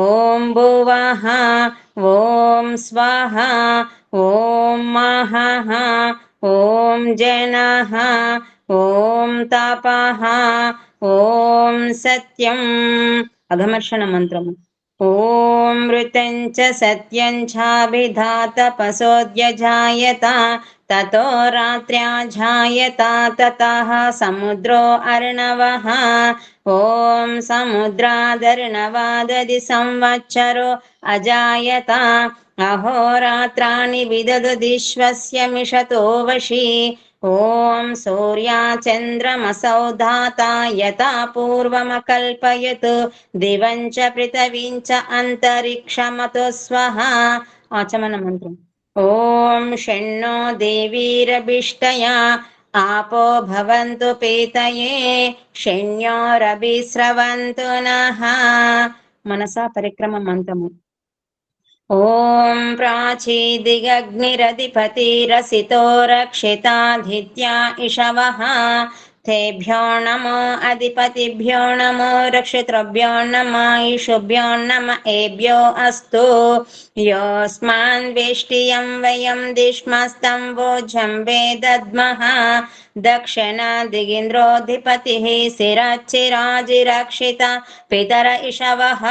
ఓం భువః, ఓం స్వః, ఓం మహః, ఓం జనః, ఓం తపః, ఓం సత్యం. అఘమర్షణ మంత్రము ఓం మృతం చ సత్యం చాభిధాతపసోద్యజాయత తతో రాత్ర్యాజాయత తతః సముద్రో అర్ణవః. ఓం సముద్రాదర్ణవాదది సంవత్సరో అజాయత అహోరాత్రాణి విదదుదిశ్వస్య మిషతో వశి. ఓం సూర్యాచంద్రమసౌ ధాతా యథా పూర్వమకల్పయత్ దివం చ పృథివీం చ అంతరిక్షమతో స్వః. ఆచమన మంత్రం ఓం షణ్ణో దేవీరభిష్టయా आपो भवन्तु पीतये शैन्योरभिस्रवन्तु नः. మనసా పరిక్రమ మంత్రము ॐ प्राचीदिगग्निरधिपतिरसितो रक्षिताधित्या इषवः तेभ्यो नमो अधिपतिभ्यो नमो रक्षितृभ्यो नमः ईशुभ्यो नम एभ्यो अस्तु योऽस्मान् वेष्टियं वयं दिश्मस्तं वोझं वेदद्मः दक्षिणादिगिन्द्रोऽधिपतिः शिरच्चिराजिरक्षिता पितर इषवः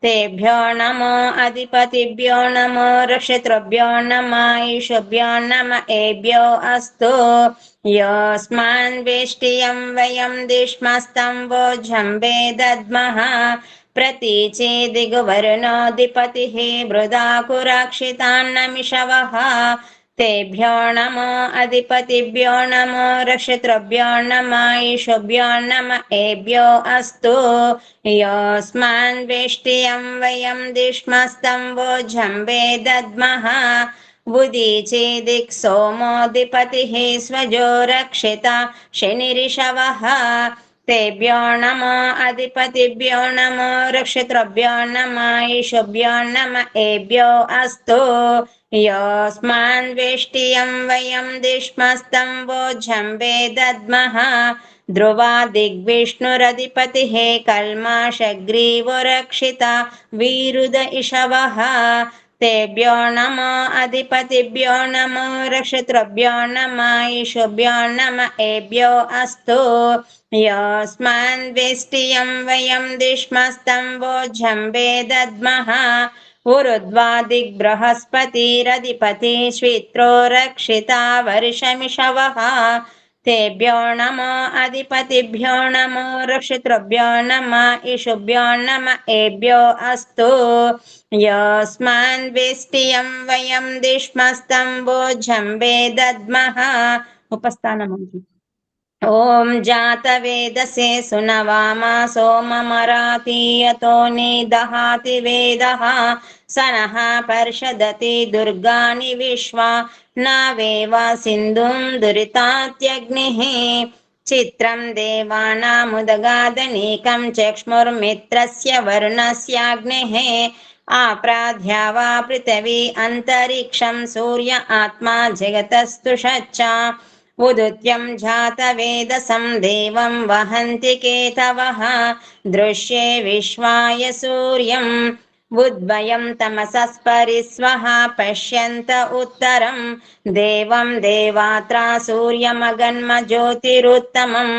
तेभ्यो नमो अधिपतिभ्यो नमो रक्षितृभ्यो नमः ईशुभ्यो नम एभ्यो अस्तु योऽस्मान् वेष्टियं वयं दिश्मस्तं वोझं वेदद्मः प्रतीचेदिगुवर्णोऽधिपतिः मृदाकुरक्षितान्नमिषवः तेभ्यो नमो अधिपतिभ्यो नमो रक्षितृभ्यो नमः ईशुभ्यो नम एभ्यो अस्तु योऽस्मान् वेष्टियं वयं दिश्मस्तं वोझं वेदद्मः उदीचेदिक् सोमोऽधिपतिः स्वजो रक्षिता शनिरिषवः तेभ्यो नमो अधिपतिभ्यो नमो रक्षितृभ्यो नमः ईशुभ्यो नम एभ्यो अस्तु योऽस्मान् वेष्टियं वयं दिश्मस्तं वोझं वेदद्मः ध्रुवा दिग्विष्णुरधिपतिः कल्माषग्रीवो रक्षिता वीरुद इषवः तेभ्यो नमो अधिपतिभ्यो नमो रक्षितृभ्यो नमः ईशुभ्यो नम एभ्यो अस्तु योऽस्मान् वेष्टियं वयं दिश्मस्तं वोझं वेदद्मः ऊरुध्वादिग्बृहस्पतिरधिपति श्वित्रो रक्षिता वर्षमिषवः तेभ्यो नमो अधिपतिभ्यो नमो रक्षितृभ्यो नमः ईशुभ्यो नम एभ्यो अस्तु योऽस्मान् वेष्टियं वयं दिश्मस्तं वोझं वेदद्मः उपस्थानमन्त्रम् ॐ जातवेदसे सुनवामा सोममरातीयतो निदहाति वेदः सनः पर्षदति दुर्गाणि विश्वा नावेवा सिन्धुं दुरितात्यग्निः चित्रं देवानामुदगादनीकं चक्ष्मुर्मित्रस्य वरुणस्याग्नेः आप्राध्या वा पृथिवी अन्तरिक्षं सूर्य आत्मा जगतस्तुषच्च उदुत्यं जातवेदसं देवं वहन्ति केतवः दृश्ये विश्वाय सूर्यम् उद्भयं तमसस्परिस्वः पश्यन्त उत्तरं देवं देवात्रा सूर्यमगन्म ज्योतिरुत्तमं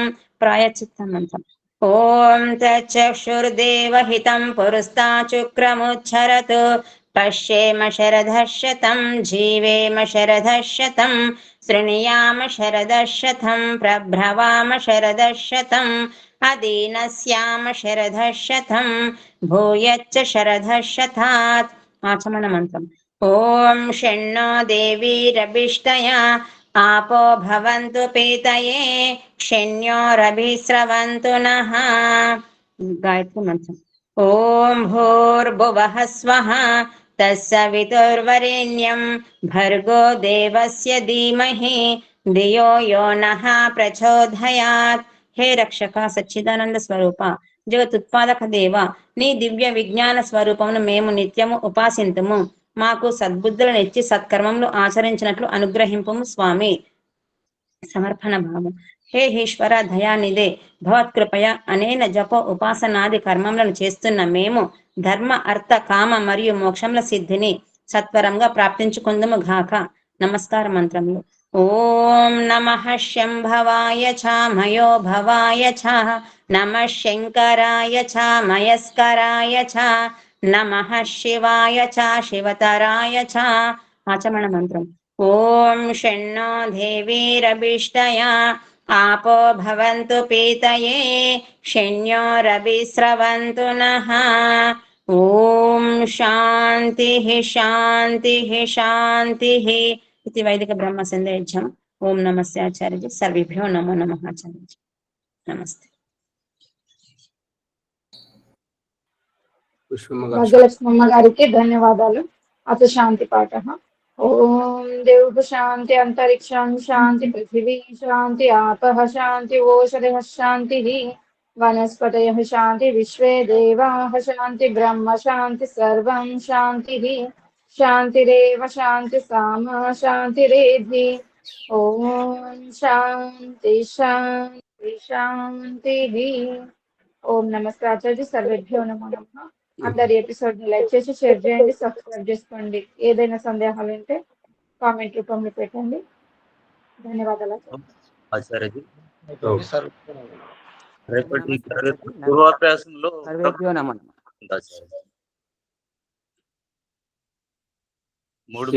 प्रायश्चित्तमन्त्रम् ॐ तच्चक्षुर्देवहितं पुरस्ताचुक्रमुच्छरतु पश्येम शरदः शतं जीवेम शरदः शतं शृणुयाम शरदः शतं प्रभ्रवाम शरदः शतम् अदीनस्याम शरदः शतं भूयच्च शरदः शतात् आचमनमन्त्रम् ॐ शन्नो देवीरभिष्टया आपो भवन्तु पीतये शन्योरभिस्रवन्तु नः गायत्री मन्त्रम् ॐ भूर्भुवः स्वः तत्सवितुर्वरेण्यं भर्गो देवस्य धीमहि धियो यो नः प्रचोदयात् हे రక్షక సచ్చిదానంద స్వరూప జగతుత్పాదక దేవ నీ దివ్య విజ్ఞాన స్వరూపమును మేము నిత్యము ఉపాసింతుము మాకు సద్బుద్ధులనిచ్చి సత్కర్మములు ఆచరించినట్లు అనుగ్రహింపుము స్వామి సమర్పణ భావం హే ఈశ్వర దయానిదే భగవత్కృపయ అనేన జప ఉపాసనాది కర్మములను చేస్తున్న మేము ధర్మ అర్థ కామ మరియు మోక్షముల సిద్ధిని సత్వరంగా ప్రాప్తించుకుందుము గాక నమస్కార మంత్రములు ఓం నమః శంభవాయ చ మయో భవాయ చ నమః శంకరాయ చ మయస్కరాయ చ నమః శివాయ చ శివతరాయ చ ఆచమన మంత్రం ఓం షణ్ణో దేవీరభిష్టయా आपो भवन्तु पीतये शन्योरभिस्रवन्तु नः ॐ शान्तिः शान्तिः शान्तिः इति वैदिक ब्रह्म संदेशम् ओम नमस्ते आचार्य जी सर्वेभ्यो नमो नमः आचार्य जी नमस्ते భాగ్యలక్ష్మమ్మ గారికి ధన్యవాదాలు. అత శాంతి పాఠ. ఓం దేవ శాంతి అంతరిక్షం శాంతి పృథివీ శాంతి ఆపః శాంతి ఓషధః శాంతి వనస్పతయః శాంతి విశ్వే దేవాః శాంతి బ్రహ్మ శాంతి సర్వం శాంతి శాంతిరేవ శాంతి సామా శాంతిరేధి. ఓం శాంతి శాంతి శాంతి. ఓం నమస్తే ఆచార్య. సర్వేభ్యో నమో నమః. అందరి ఎపిసోడ్ ని లైక్ చేసి షేర్ చేయండి, సబ్స్క్రైబ్ చేసుకోండి. ఏదైనా సందేహాలు ఉంటే కామెంట్ రూపంలో పెట్టండి. ధన్యవాదాలు ఆచార్యజీ సర్వేభ్యో రేపటి పూర్వాభ్యాసంలో సర్వేభ్యో నమః. ఆచార్యజీ. 3